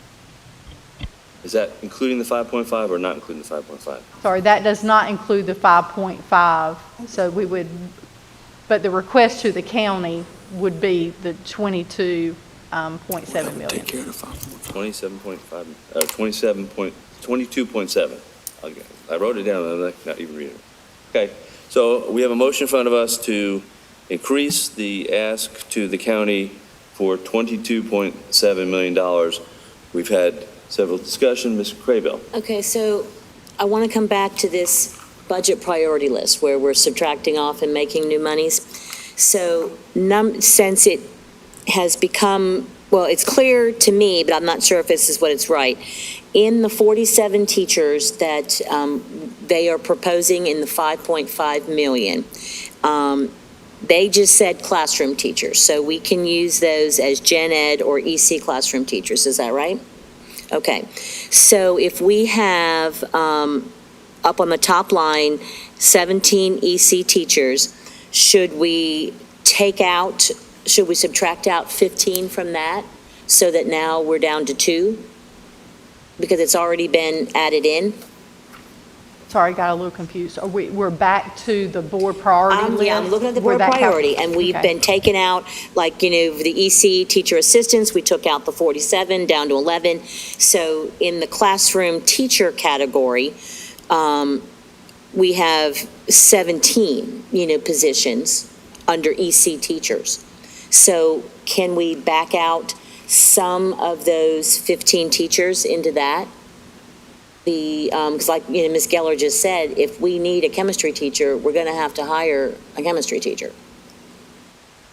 Is that including the 5.5 or not including the 5.5? Sorry, that does not include the 5.5, so we would, but the request to the county would be the 22.7 million. Take care of the 27.5, 22.7. I wrote it down, I'm not even reading it. Okay, so we have a motion in front of us to increase the ask to the county for $22.7 million. We've had several discussions. Ms. Craybill. Okay, so I want to come back to this budget priority list where we're subtracting off and making new monies. So since it has become, well, it's clear to me, but I'm not sure if this is what it's right. In the 47 teachers that they are proposing in the 5.5 million, they just said classroom teachers. So we can use those as gen ed or EC classroom teachers. Is that right? Okay, so if we have up on the top line 17 EC teachers, should we subtract out 15 from that so that now we're down to 2? Because it's already been added in? Sorry, got a little confused. We're back to the board priority list? Yeah, I'm looking at the board priority, and we've been taking out, like, the EC teacher assistants, we took out the 47 down to 11. So in the classroom teacher category, we have 17, positions under EC teachers. So can we back out some of those 15 teachers into that? Because like Ms. Geller just said, if we need a chemistry teacher, we're going to have to hire a chemistry teacher.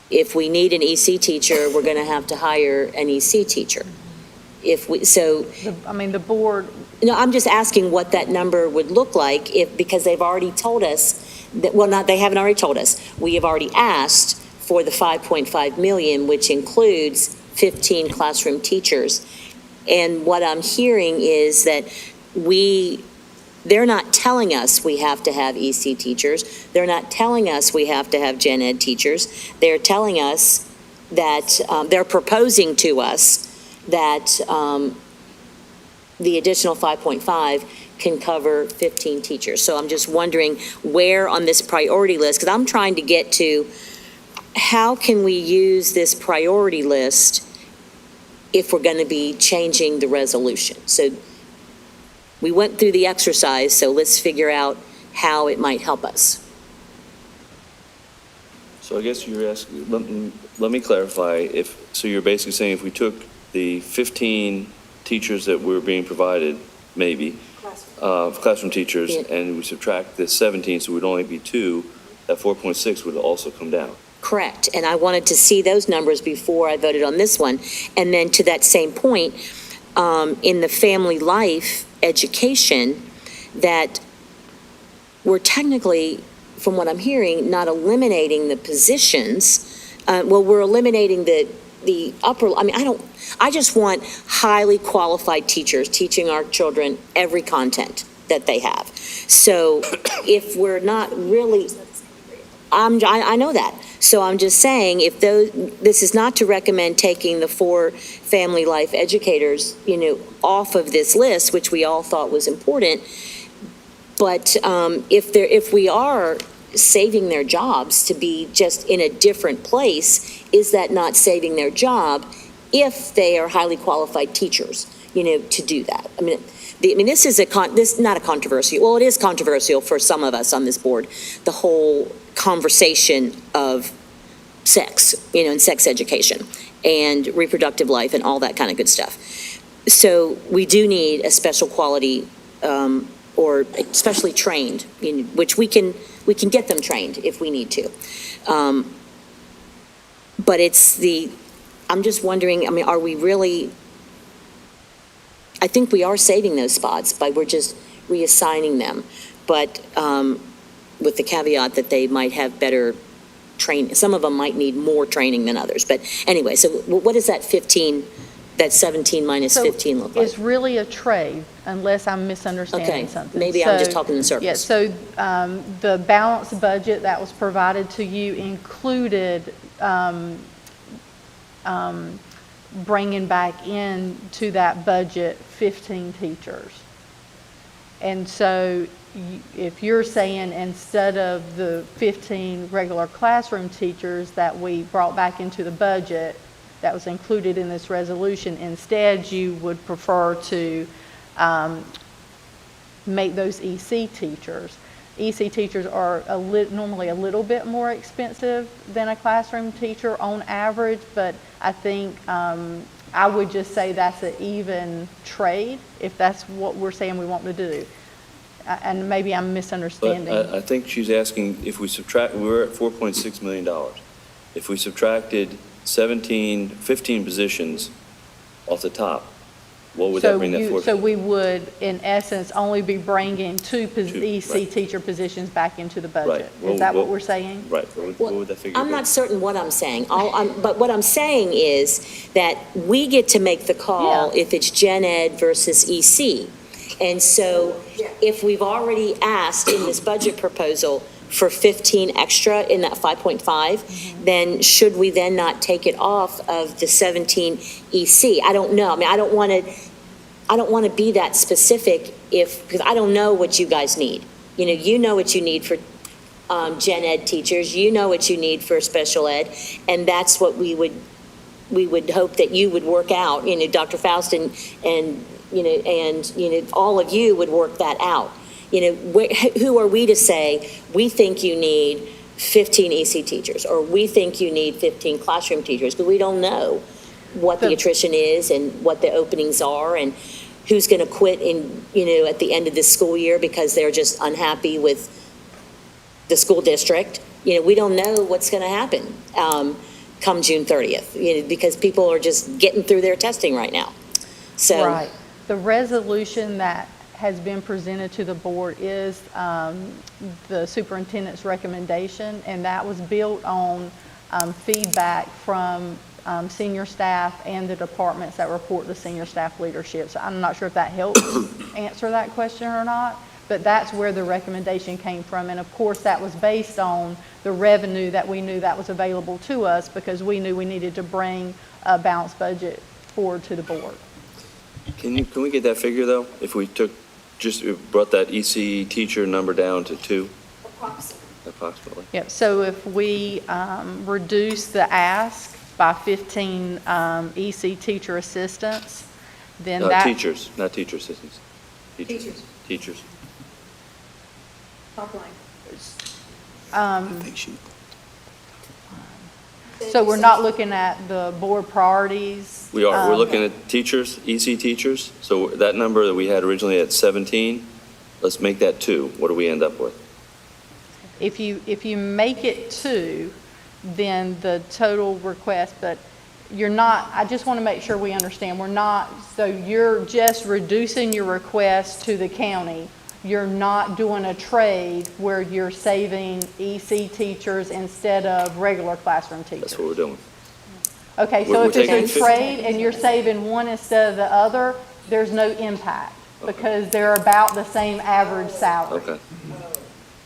If we need an EC teacher, we're going to have to hire an EC teacher. The board. No, I'm just asking what that number would look like because they've already told us that, they haven't already told us. We have already asked for the 5.5 million, which includes 15 classroom teachers. And what I'm hearing is that they're not telling us we have to have EC teachers. They're not telling us we have to have gen ed teachers. They're telling us that they're proposing to us that the additional 5.5 can cover 15 teachers. So I'm just wondering where on this priority list, because I'm trying to get to how can we use this priority list if we're going to be changing the resolution. So we went through the exercise, so let's figure out how it might help us. So I guess you're asking, let me clarify. So you're basically saying if we took the 15 teachers that were being provided, maybe, classroom teachers, and we subtract the 17, so it would only be 2, that 4.6 would also come down. Correct, and I wanted to see those numbers before I voted on this one. And then to that same point, in the family life education, that we're technically, from what I'm hearing, not eliminating the positions. We're eliminating the upper, I just want highly qualified teachers teaching our children every content that they have. So if we're not really, I know that. So I'm just saying, this is not to recommend taking the 4 family life educators, off of this list, which we all thought was important. But if we are saving their jobs to be just in a different place, is that not saving their job if they are highly qualified teachers, to do that? This is not a controversial. Well, it is controversial for some of us on this board. The whole conversation of sex, and sex education and reproductive life and all that kind of good stuff. So we do need a special quality or especially trained, which we can get them trained if we need to. But I'm just wondering, are we really, I think we are saving those spots we're just reassigning them, but with the caveat that they might have better training. Some of them might need more training than others. But anyway, so what does that 17 minus 15 look like? It's really a trade, unless I'm misunderstanding something. Maybe I'm just talking in circles. Yeah, so the balanced budget that was provided to you included bringing back into that budget 15 teachers. And so if you're saying instead of the 15 regular classroom teachers that we brought back into the budget, that was included in this resolution, instead you would prefer to make those EC teachers. EC teachers are normally a little bit more expensive than a classroom teacher on average, but I think I would just say that's an even trade if that's what we're saying we want to do. And maybe I'm misunderstanding. But I think she's asking if we subtract, we're at $4.6 million. If we subtracted 15 positions off the top, what would that bring that forward? So we would, in essence, only be bringing two EC right. teacher positions back into the budget. Right. Is that what we're saying? Right. What would that figure I'm be? not certain what I'm saying. But what I'm saying is that we get to make the call if it's gen ed versus EC. And so if we've already asked in this budget proposal for 15 extra in that 5.5, then should we then not take it off of the 17 EC? I don't know. I don't want to be that specific because I don't know what you guys need. You know what you need for gen ed teachers. You know what you need for special ed, and that's what we would hope that you would work out. Dr. Faust and all of you would work that out. Who are we to say, we think you need 15 EC teachers, or we think you need 15 classroom teachers, because we don't know what the attrition is and what the openings are and who's going to quit at the end of this school year because they're just unhappy with the school district. We don't know what's going to happen come June 30th, because people are just getting through their testing right now. So. Right. The resolution that has been presented to the board is the superintendent's recommendation, and that was built on feedback from senior staff and the departments that report to senior staff leadership. So I'm not sure if that helps answer that question or not, but that's where the recommendation came from. And of course, that was based on the revenue that we knew that was available to us, because we knew we needed to bring a balanced budget forward to the board. Can we get that figure though? If we brought that EC teacher number down to 2? Approximately. Yep. So if we reduce the ask by 15 EC teacher assistants, then that teachers, not teacher assistants. Teachers. Top line. So we're not looking at the board priorities? We are. We're looking at teachers, EC teachers. So that number that we had originally at 17, let's make that 2. What do we end up with? If you make it 2, then the total request, but you're not, I just want to make sure we understand, so you're just reducing your request to the county. You're not doing a trade where you're saving EC teachers instead of regular classroom teachers. That's what we're doing. Okay, so if it's a trade and you're saving one instead of the other, there's no impact because they're about the same average salary. Okay.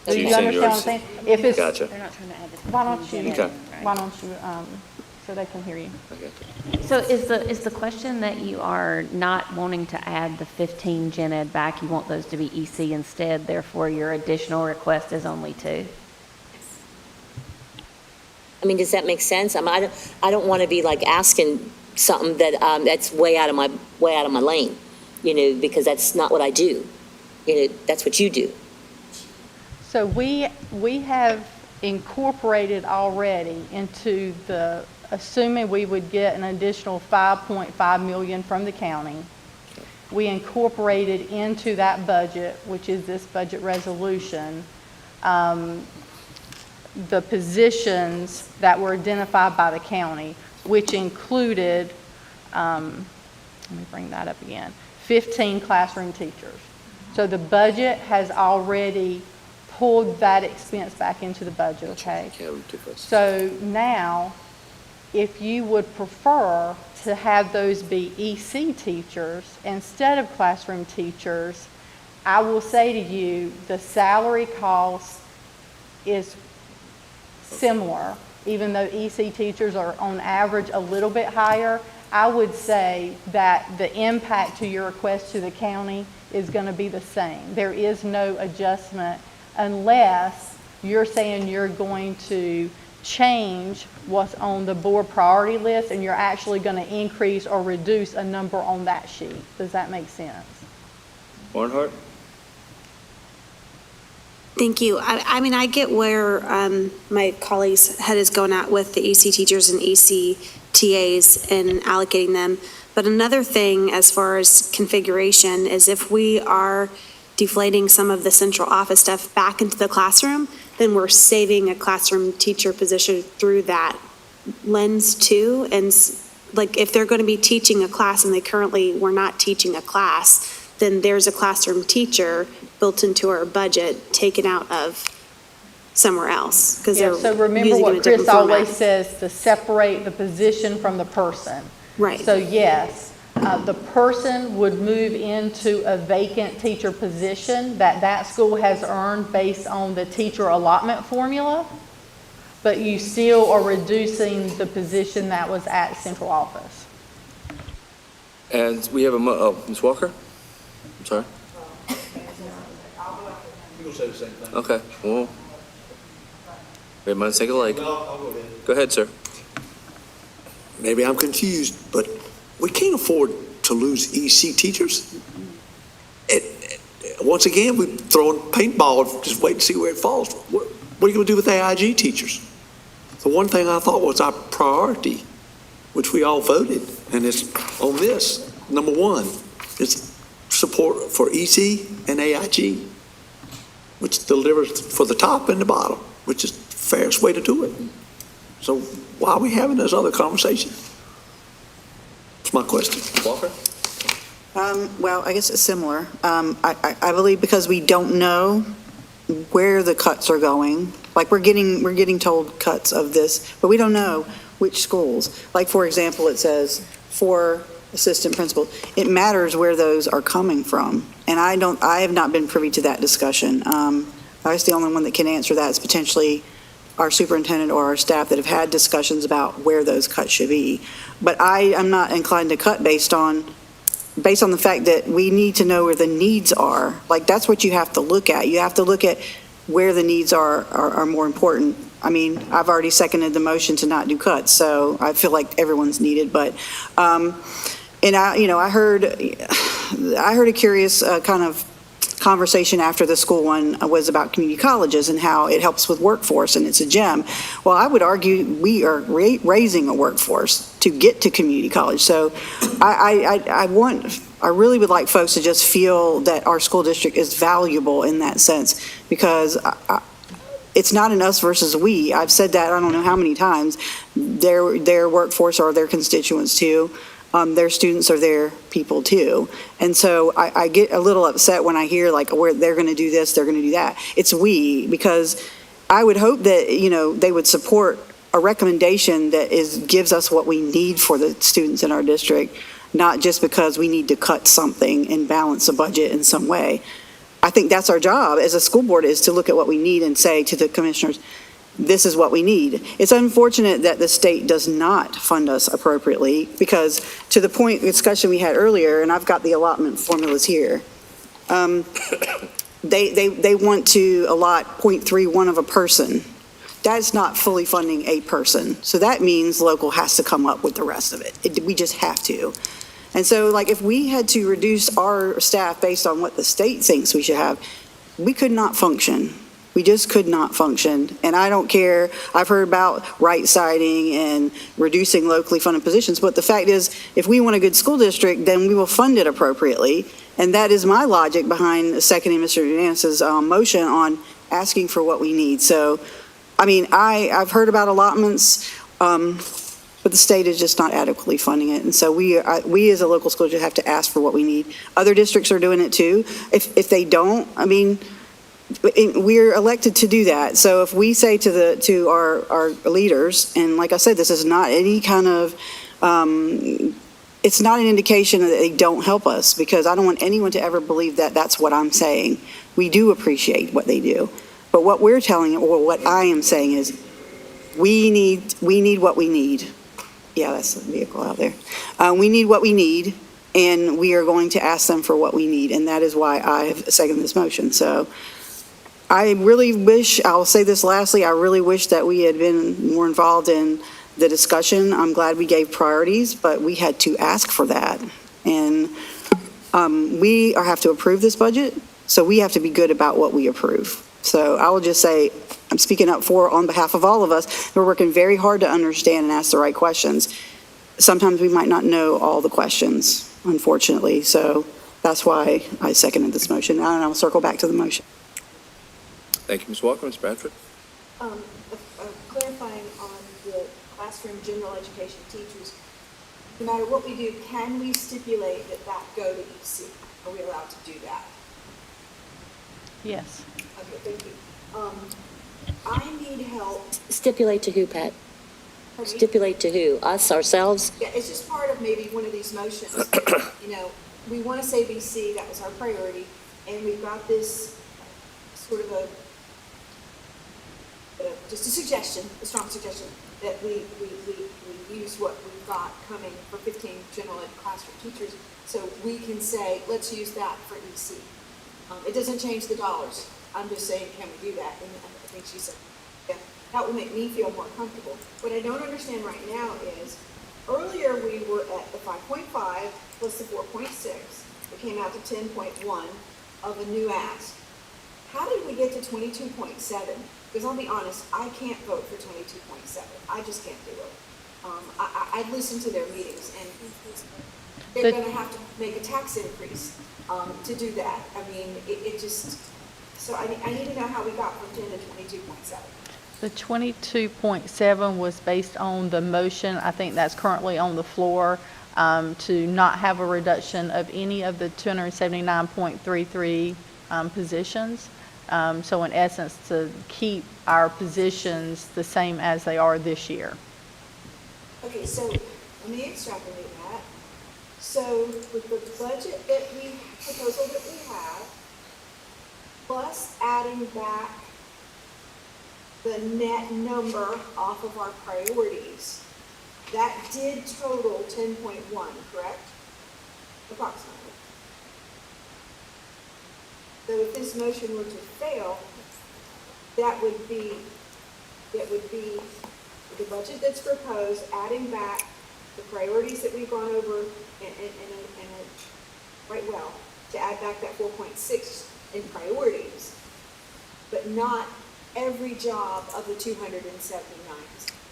Do you understand what I'm saying? If it's, Gotcha. They're not trying to add this. why don't you, so they can hear you. So is the question that you are not wanting to add the 15 gen ed back, you want those to be EC instead, therefore your additional request is only 2? Does that make sense? I don't want to be like asking something that that's way out of my lane, because that's not what I do. That's what you do. So we have incorporated already into assuming we would get an additional 5.5 million from the county. We incorporated into that budget, which is this budget resolution, the positions that were identified by the county, which included, let me bring that up again, 15 classroom teachers. So the budget has already pulled that expense back into the budget, okay? So now, if you would prefer to have those be EC teachers instead of classroom teachers, I will say to you, the salary cost is similar, even though EC teachers are on average a little bit higher. I would say that the impact to your request to the county is going to be the same. There is no adjustment unless you're saying you're going to change what's on the board priority list and you're actually going to increase or reduce a number on that sheet. Does that make sense? Barnhart? Thank you. I mean, I get where my colleague's head is going at with the EC teachers and EC TAs and allocating them. But another thing as far as configuration is if we are deflating some of the central office stuff back into the classroom, then we're saving a classroom teacher position through that lens too. And like if they're going to be teaching a class and they currently were not teaching a class, then there's a classroom teacher built into our budget taken out of somewhere else. Yeah, so remember what Chris always says, to separate the position from the person. Right. So yes, the person would move into a vacant teacher position that school has earned based on the teacher allotment formula, but you still are reducing the position that was at central office. And we have Ms. Walker? I'm sorry. You'll say the same thing. Okay, well, we might take a like. I'll go ahead. Go ahead, sir. Maybe I'm confused, but we can't afford to lose EC teachers. Once again, we're throwing paintball, just wait and see where it falls. What are you going to do with AIG teachers? The one thing I thought was our priority, which we all voted, and it's on this. Number one is support for EC and AIG, which delivers for the top and the bottom, which is the fairest way to do it. So why are we having this other conversation? That's my question. Walker? Well, I guess it's similar. I believe because we don't know where the cuts are going. Like we're getting told cuts of this, but we don't know which schools. Like for example, it says 4 assistant principals. It matters where those are coming from, and I have not been privy to that discussion. I guess the only one that can answer that is potentially our superintendent or our staff that have had discussions about where those cuts should be. But I am not inclined to cut based on the fact that we need to know where the needs are. Like that's what you have to look at. You have to look at where the needs are more important. I mean, I've already seconded the motion to not do cuts, so I feel like everyone's needed. But, and I heard a curious kind of conversation after the school one was about community colleges and how it helps with workforce and it's a gem. Well, I would argue we are raising a workforce to get to community college. So I really would like folks to just feel that our school district is valuable in that sense, because it's not an us versus we. I've said that I don't know how many times. Their workforce are their constituents too. Their students are their people too. And so I get a little upset when I hear like where they're going to do this, they're going to do that. It's we, because I would hope that, they would support a recommendation that gives us what we need for the students in our district, not just because we need to cut something and balance a budget in some way. I think that's our job as a school board, is to look at what we need and say to the commissioners, this is what we need. It's unfortunate that the state does not fund us appropriately, because to the point discussion we had earlier, and I've got the allotment formulas here, they want to allot 0.31 of a person. That's not fully funding a person. So that means local has to come up with the rest of it. We just have to. And so like if we had to reduce our staff based on what the state thinks we should have, we could not function. We just could not function. And I don't care, I've heard about right-siding and reducing locally funded positions, but the fact is, if we want a good school district, then we will fund it appropriately. And that is my logic behind seconding Mr. Hernandez's motion on asking for what we need. So, I mean, I've heard about allotments, but the state is just not adequately funding it. And so we as a local school district have to ask for what we need. Other districts are doing it too. If they don't, I mean, we're elected to do that. So if we say to our leaders, and like I said, this is not any kind of, it's not an indication that they don't help us, because I don't want anyone to ever believe that that's what I'm saying. We do appreciate what they do. But what we're telling, or what I am saying is, we need what we need. Yeah, that's the vehicle out there. We need what we need, and we are going to ask them for what we need, and that is why I have seconded this motion. So I really wish, I'll say this lastly, I really wish that we had been more involved in the discussion. I'm glad we gave priorities, but we had to ask for that. And we have to approve this budget, so we have to be good about what we approve. So I will just say, I'm speaking up on behalf of all of us. We're working very hard to understand and ask the right questions. Sometimes we might not know all the questions, unfortunately. So that's why I seconded this motion. And I'll circle back to the motion. Thank you, Ms. Walker. Ms. Bradford? Clarifying on the classroom general education teachers, no matter what we do, can we stipulate that go to EC? Are we allowed to do that? Yes. Okay, thank you. I need help. Stipulate to who, Pat? Pardon me? Stipulate to who? Us, ourselves? Yeah, it's just part of maybe one of these motions. You know, we want to say BC, that was our priority, and we've got this sort of just a suggestion, a strong suggestion, that we use what we've got coming for 15 general ed classroom teachers, so we can say, let's use that for EC. It doesn't change the dollars. I'm just saying, can we do that? And I think she said, yeah, that will make me feel more comfortable. What I don't understand right now is, earlier we were at the 5.5 plus the 4.6. It came out to 10.1 of a new ask. How did we get to 22.7? Because I'll be honest, I can't vote for 22.7. I just can't do it. I've listened to their meetings, and they're going to have to make a tax increase to do that. I mean, it just, so I need to know how we got from 10 to 22.7. The 22.7 was based on the motion, I think that's currently on the floor, to not have a reduction of any of the 279.33 positions. So in essence, to keep our positions the same as they are this year. Okay, so let me extrapolate that. So with the budget proposal that we have, plus adding back the net number off of our priorities, that did total 10.1, correct? Approximately. So if this motion were to fail, that would be the budget that's proposed, adding back the priorities that we've gone over and right well, to add back that 4.6 in priorities, but not every job of the 279.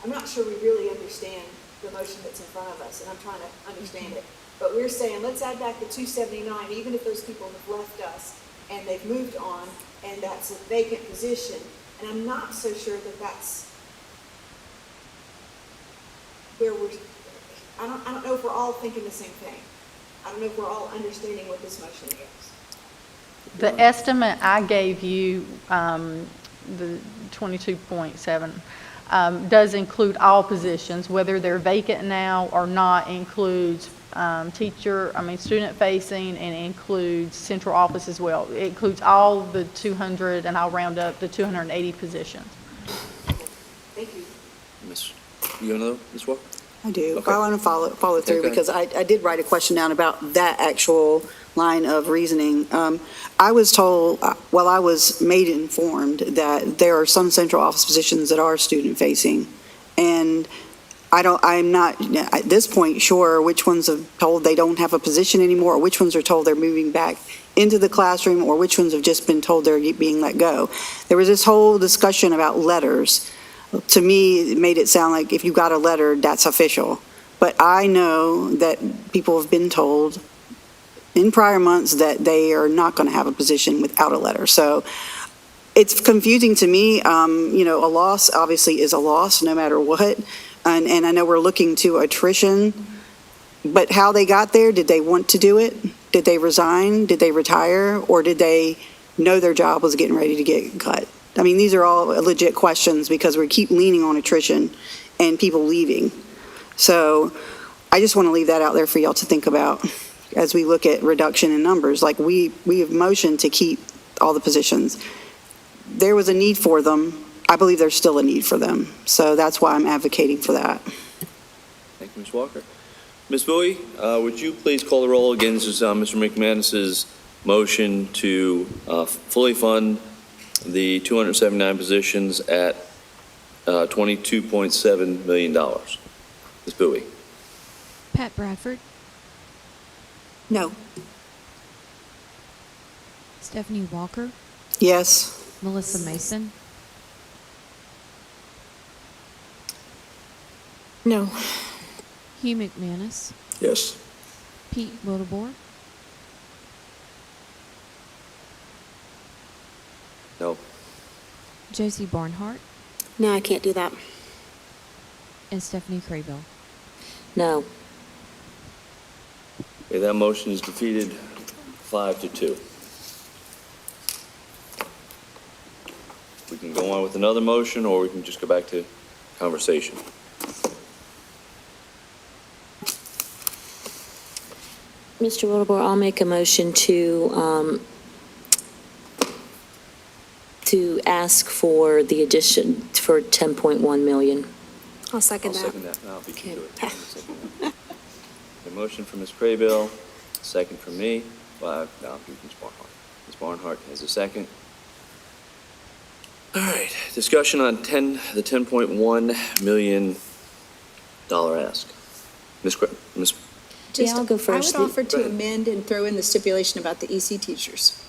I'm not sure we really understand the motion that's in front of us, and I'm trying to understand it. But we're saying, let's add back the 279, even if those people have left us and they've moved on, and that's a vacant position. And I'm not so sure that that's where I don't know if we're all thinking the same thing. I don't know if we're all understanding what this motion is. The estimate I gave you, the 22.7, does include all positions, whether they're vacant now or not, includes student facing, and includes central office as well. It includes all the 200, and I'll round up the 280 positions. Thank you. You know, Ms. Walker? I do. Okay. I want to follow through, Okay. because I did write a question down about that actual line of reasoning. I was told, I was made informed that there are some central office positions that are student facing, and I'm not at this point sure which ones are told they don't have a position anymore, or which ones are told they're moving back into the classroom or which ones have just been told they're being let go. There was this whole discussion about letters. To me, it made it sound like if you got a letter, that's official. But I know that people have been told in prior months that they are not going to have a position without a letter. So it's confusing to me. A loss obviously is a loss no matter what. And I know we're looking to attrition, but how they got there, did they want to do it? Did they resign? Did they retire? Or did they know their job was getting ready to get cut? I mean, these are all legit questions because we keep leaning on attrition and people leaving. So I just want to leave that out there for y'all to think about as we look at reduction in numbers. Like we have motioned to keep all the positions. There was a need for them. I believe there's still a need for them. So that's why I'm advocating for that. Thank you, Ms. Walker. Ms. Bowie, would you please call the roll again? This is Mr. McManus's motion to fully fund the 279 positions at $22.7 million. Ms. Bowie. Pat Bradford, No. Stephanie Walker, Yes. Melissa Mason, No. Hugh McManus, Yes. Pete Wildebohr, No. Josie Barnhart, No, I can't do that. and Stephanie Craybill. No. Okay, that motion is defeated 5-2. We can go on with another motion, or we can just go back to conversation. Mr. Wildebohr, I'll make a motion to ask for the addition for 10.1 million. I'll second I'll that. second that. I'll beat you to it. I'll second that. A motion from Ms. Craybill, second from me. Well, I'll beat Ms. Barnhart. Ms. Barnhart has a second. All right, discussion on the $10.1 million ask. Ms. Yeah, I'll go first. I would offer Go to ahead. amend and throw in the stipulation about the EC teachers.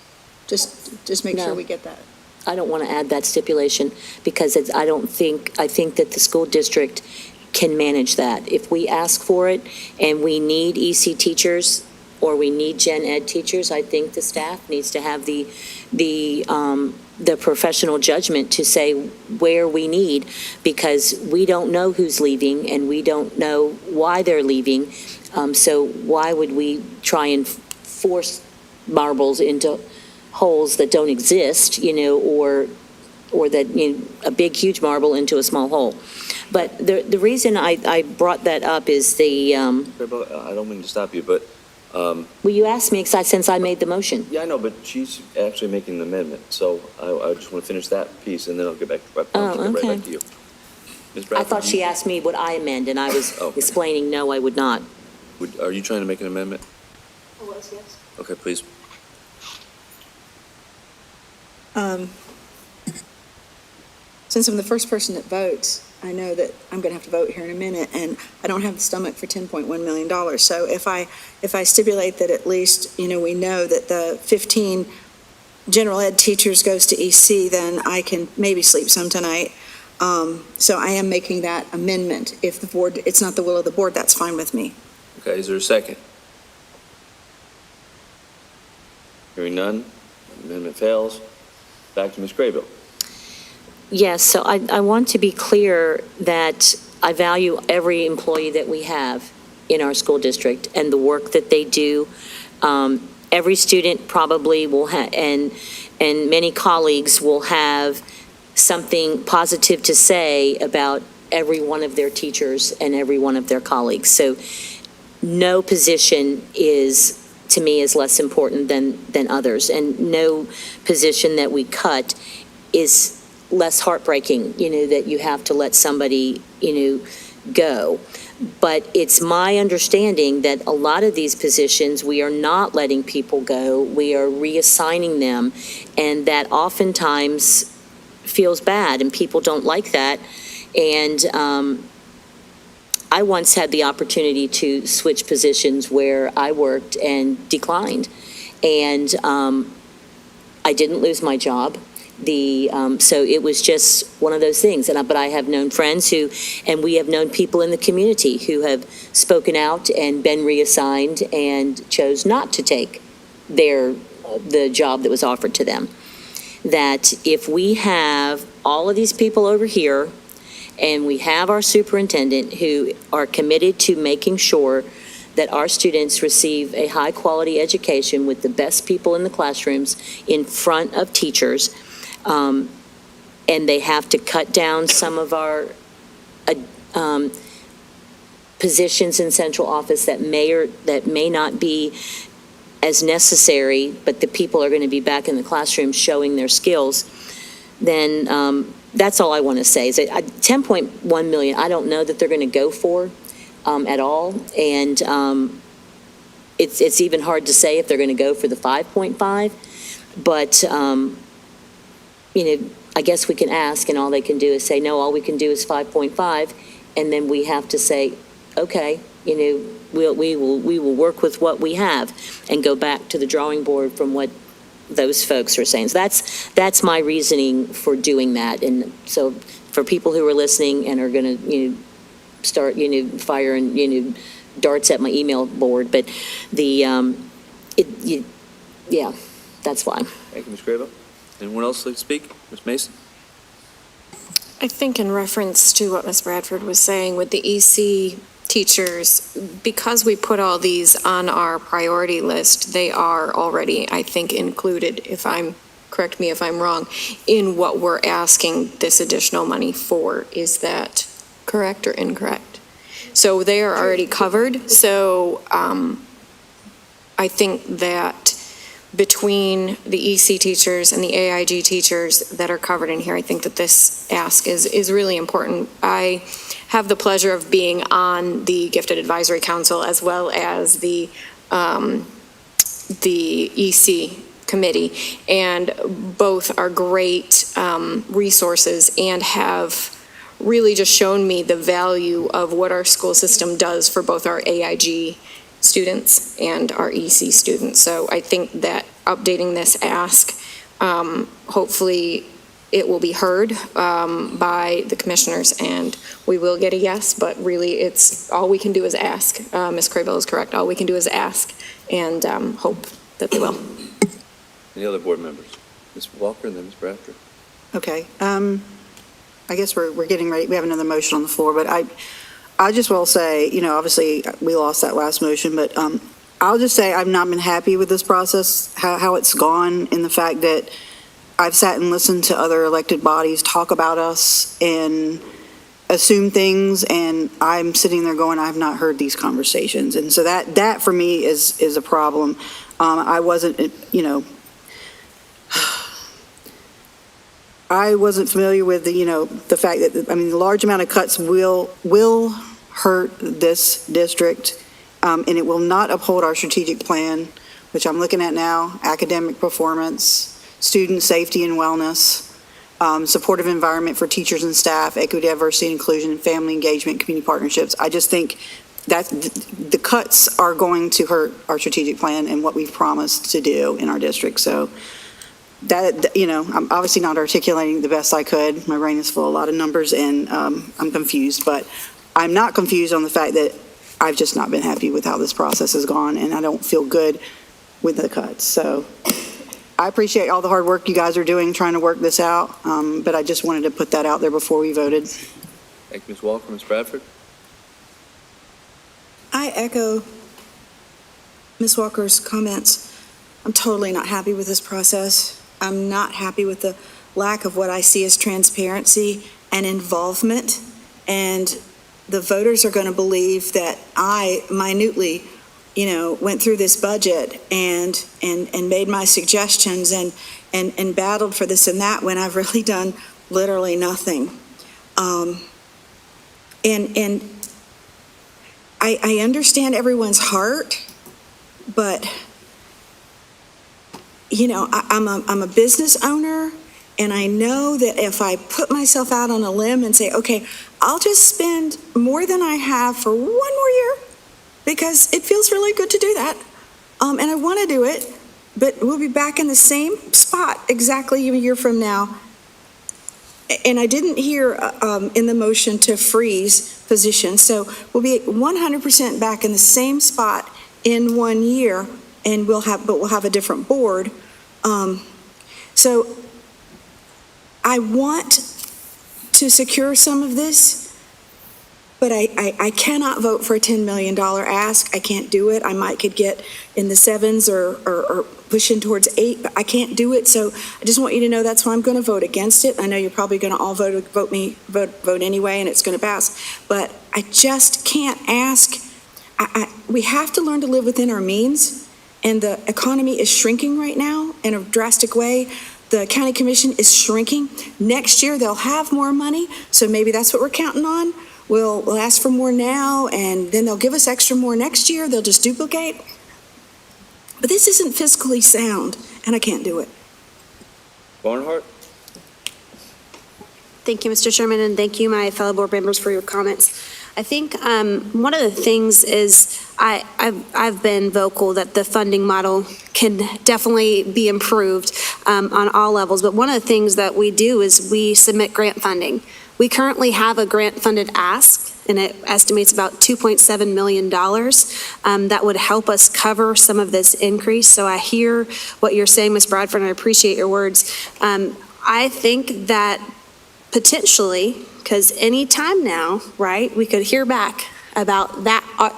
Just make No. sure we get that. I don't want to add that stipulation because I think that the school district can manage that. If we ask for it and we need EC teachers or we need gen ed teachers, I think the staff needs to have the professional judgment to say where we need, because we don't know who's leaving and we don't know why they're leaving. So why would we try and force marbles into holes that don't exist, or that, a big, huge marble into a small hole? But the reason I brought that up is Craybill, I don't mean to stop you, but well, you asked me since I made the motion. yeah, I know, but she's actually making an amendment, so I just want to finish that piece, and then I'll get back, right okay. back to you. Ms. I Bradford, thought she asked me would I amend, and I was explaining, no, I would not. Are you trying to make an amendment? I was, yes. Okay, please. Since I'm the first person that votes, I know that I'm going to have to vote here in a minute, and I don't have the stomach for $10.1 million. So if I stipulate that at least, we know that the 15 general ed teachers goes to EC, then I can maybe sleep some tonight. So I am making that amendment. If the board, it's not the will of the board, that's fine with me. Okay, is there a second? Hearing none, amendment fails. Back to Ms. Craybill. Yes, so I want to be clear that I value every employee that we have in our school district and the work that they do. Every student probably will have, and many colleagues will have something positive to say about every one of their teachers and every one of their colleagues. So no position to me, is less important than others, and no position that we cut is less heartbreaking, that you have to let somebody, go. But it's my understanding that a lot of these positions, we are not letting people go, we are reassigning them, and that oftentimes feels bad, and people don't like that. And I once had the opportunity to switch positions where I worked and declined. And I didn't lose my job. So it was just one of those things. But I have known friends and we have known people in the community who have spoken out and been reassigned and chose not to take the job that was offered to them. That if we have all of these people over here and we have our superintendent who are committed to making sure that our students receive a high-quality education with the best people in the classrooms in front of teachers, and they have to cut down some of our positions in central office that may not be as necessary, but the people are going to be back in the classroom showing their skills, then that's all I want to say. Is that 10.1 million, I don't know that they're going to go for at all. And it's even hard to say if they're going to go for the 5.5. But, I guess we can ask, and all they can do is say, no, all we can do is 5.5. And then we have to say, okay, we will work with what we have and go back to the drawing board from what those folks are saying. So that's my reasoning for doing that. And so for people who are listening and are going to, start, firing, darts at my email board, but yeah, that's why. Thank you, Ms. Graybill. Anyone else like to speak? Ms. Mason? I think in reference to what Ms. Bradford was saying with the EC teachers, because we put all these on our priority list, they are already, I think, included, correct me if I'm wrong, in what we're asking this additional money for. Is that correct or incorrect? So they are already covered. So I think that between the EC teachers and the AIG teachers that are covered in here, I think that this ask is really important. I have the pleasure of being on the Gifted Advisory Council as well as the EC committee, and both are great resources and have really just shown me the value of what our school system does for both our AIG students and our EC students. So I think that updating this ask, hopefully it will be heard by the commissioners and we will get a yes, but really it's all we can do is ask. Ms. Craybill is correct. All we can do is ask and hope that they will. Any other board members? Ms. Walker and then Ms. Bradford. Okay. I guess we're getting ready. We have another motion on the floor, but I just will say, obviously we lost that last motion, but I'll just say I've not been happy with this process, how it's gone, in the fact that I've sat and listened to other elected bodies talk about us and assume things, and I'm sitting there going, I've not heard these conversations. And so that for me is a problem. I wasn't, I wasn't familiar with the fact that, the large amount of cuts will hurt this district, and it will not uphold our strategic plan, which I'm looking at now: academic performance, student safety and wellness, supportive environment for teachers and staff, equity, diversity, inclusion, family engagement, community partnerships. I just think that the cuts are going to hurt our strategic plan and what we've promised to do in our district. So that, I'm obviously not articulating the best I could. My brain is full of a lot of numbers and I'm confused, but I'm not confused on the fact that I've just not been happy with how this process has gone, and I don't feel good with the cuts. So I appreciate all the hard work you guys are doing trying to work this out, but I just wanted to put that out there before we voted. Thank you, Ms. Walker. Ms. Bradford? I echo Ms. Walker's comments. I'm totally not happy with this process. I'm not happy with the lack of what I see as transparency and involvement. And the voters are going to believe that I minutely, went through this budget and made my suggestions and battled for this and that, when I've really done literally nothing. And I understand everyone's heart, but I'm a business owner, and I know that if I put myself out on a limb and say, okay, I'll just spend more than I have for 1 more year, because it feels really good to do that, and I want to do it, but we'll be back in the same spot exactly a year from now. And I didn't hear in the motion to freeze positions, so we'll be 100% back in the same spot in 1 year, and we'll have a different board. So I want to secure some of this, but I cannot vote for a $10 million ask. I can't do it. I could get in the sevens or pushing towards 8, but I can't do it. So I just want you to know that's why I'm going to vote against it. I know you're probably going to all vote anyway, and it's going to pass. But I just can't ask. We have to learn to live within our means, and the economy is shrinking right now in a drastic way. The county commission is shrinking. Next year, they'll have more money, so maybe that's what we're counting on. We'll ask for more now, and then they'll give us extra more next year. They'll just duplicate. But this isn't fiscally sound, and I can't do it. Barnhart? Thank you, Mr. Chairman, and thank you, my fellow board members, for your comments. I think one of the things is I've been vocal that the funding model can definitely be improved on all levels. But one of the things that we do is we submit grant funding. We currently have a grant-funded ask, and it estimates about $2.7 million that would help us cover some of this increase. So I hear what you're saying, Ms. Bradford, and I appreciate your words. I think that potentially, because any time now, right, we could hear back about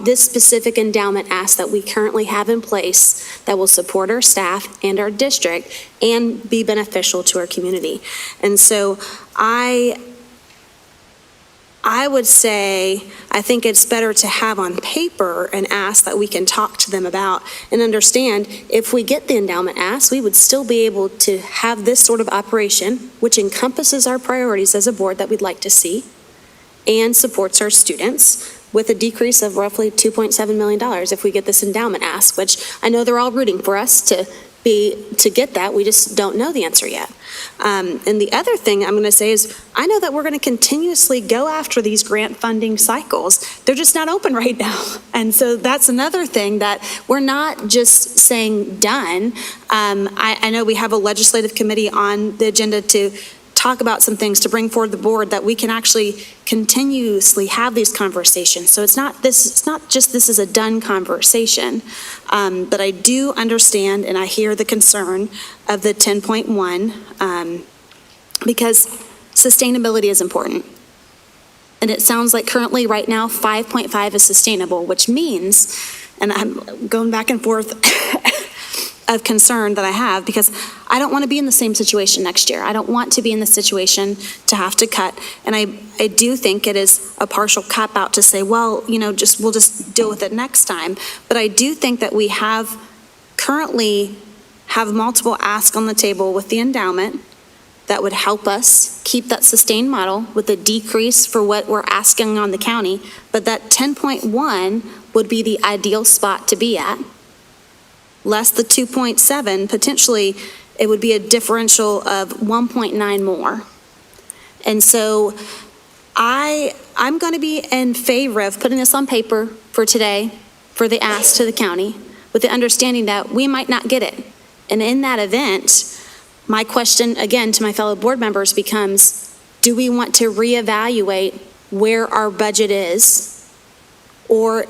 this specific endowment ask that we currently have in place that will support our staff and our district and be beneficial to our community. And so I would say, I think it's better to have on paper an ask that we can talk to them about and understand if we get the endowment ask, we would still be able to have this sort of operation, which encompasses our priorities as a board that we'd like to see and supports our students with a decrease of roughly $2.7 million if we get this endowment ask, which I know they're all rooting for us to get that. We just don't know the answer yet. And the other thing I'm going to say is I know that we're going to continuously go after these grant funding cycles. They're just not open right now. And so that's another thing that we're not just saying done. I know we have a legislative committee on the agenda to talk about some things to bring forward the board that we can actually continuously have these conversations. So it's not just this is a done conversation, but I do understand and I hear the concern of the 10.1 because sustainability is important. And it sounds like currently right now 5.5 is sustainable, which means, and I'm going back and forth of concern that I have because I don't want to be in the same situation next year. I don't want to be in the situation to have to cut. And I do think it is a partial cop out to say, well, we'll just deal with it next time. But I do think that we currently have multiple asks on the table with the endowment that would help us keep that sustained model with a decrease for what we're asking on the county. But that 10.1 would be the ideal spot to be at. Less the 2.7, potentially it would be a differential of 1.9 more. And so I'm going to be in favor of putting this on paper for today, for the ask to the county, with the understanding that we might not get it. And in that event, my question again to my fellow board members becomes, do we want to reevaluate where our budget is, or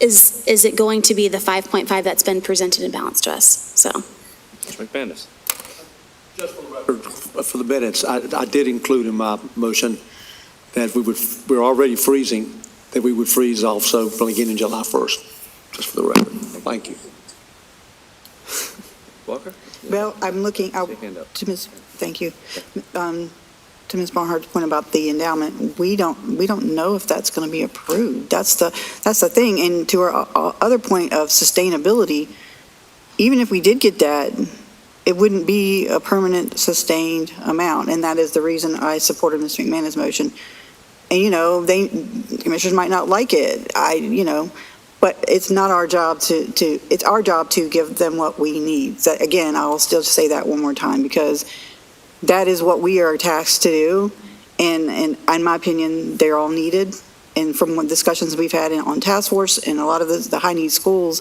is it going to be the 5.5 that's been presented and balanced to us? So, Mr. McManus. Just for the record, for the minutes, I did include in my motion that we're already freezing, that we would freeze also from beginning July 1st, just for the record. Thank you. Walker? Well, I'm looking out to Ms. Thank you. To Ms. Barnhart's point about the endowment, we don't know if that's going to be approved. That's the thing. And to our other point of sustainability, even if we did get that, it wouldn't be a permanent sustained amount. And that is the reason I supported Ms. McManus' motion. And commissioners might not like it. But it's not our job it's our job to give them what we need. So again, I'll still say that one more time because that is what we are tasked to do. And in my opinion, they're all needed. And from what discussions we've had on task force and a lot of the high need schools,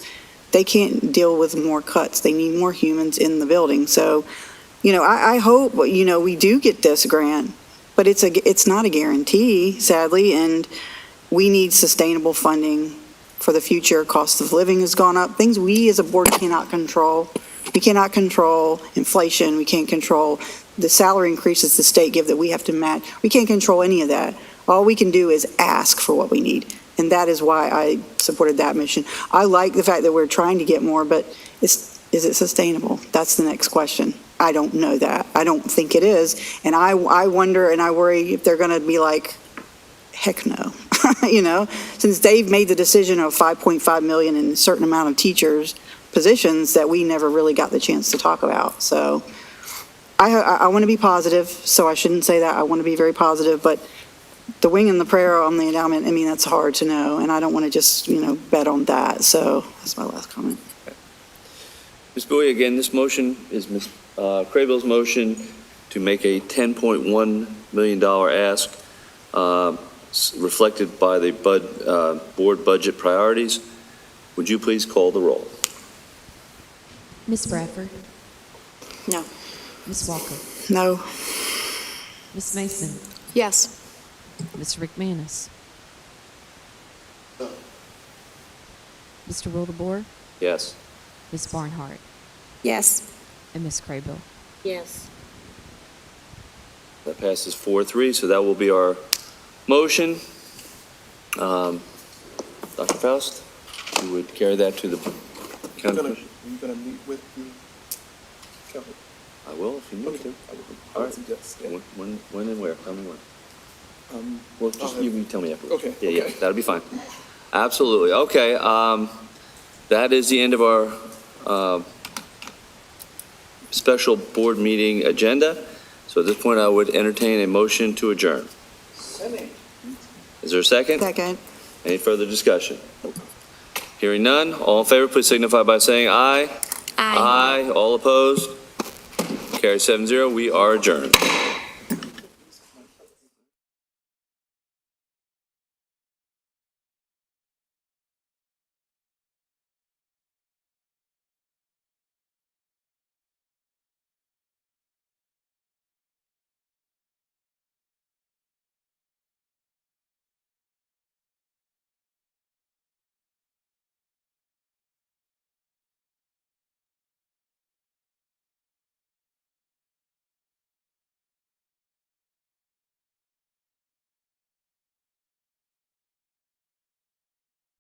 they can't deal with more cuts. They need more humans in the building. So, I hope, we do get this grant, but it's not a guarantee, sadly, and we need sustainable funding for the future. Cost of living has gone up, things we as a board cannot control. We cannot control inflation. We can't control the salary increases the state give that we have to match. We can't control any of that. All we can do is ask for what we need. And that is why I supported that mission. I like the fact that we're trying to get more, but is it sustainable? That's the next question. I don't know that. I don't think it is. And I wonder and I worry if they're going to be like, heck no. Since they've made the decision of 5.5 million in a certain amount of teachers positions that we never really got the chance to talk about. So I want to be positive, so I shouldn't say that. I want to be very positive, but the wing and the prayer on the endowment, that's hard to know, and I don't want to just, bet on that. So that's my last comment. Ms. Bowie, again, this motion is Ms. Crayville's motion to make a $10.1 million ask reflected by the board budget priorities. Would you please call the roll? Ms. Bradford? No. Ms. Walker? No. Ms. Mason? Yes. Mr. McManus? Mr. Wildebohr? Yes. Ms. Barnhart? Yes. And Ms. Craybill? Yes. That passes 4-3, so that will be our motion. Dr. Faust, you would carry that to the county commission? Are you going to meet with the county? I will if you need me to. All right. When and where? Tell me when. Well, just you can tell me afterwards. Okay. Yeah, that'll be fine. Absolutely. Okay. That is the end of our special board meeting agenda. So at this point, I would entertain a motion to adjourn. Is there a second? Second. Any further discussion? Hearing none, all in favor, please signify by saying aye. Aye. Aye. All opposed? Carry 7-0. We are adjourned.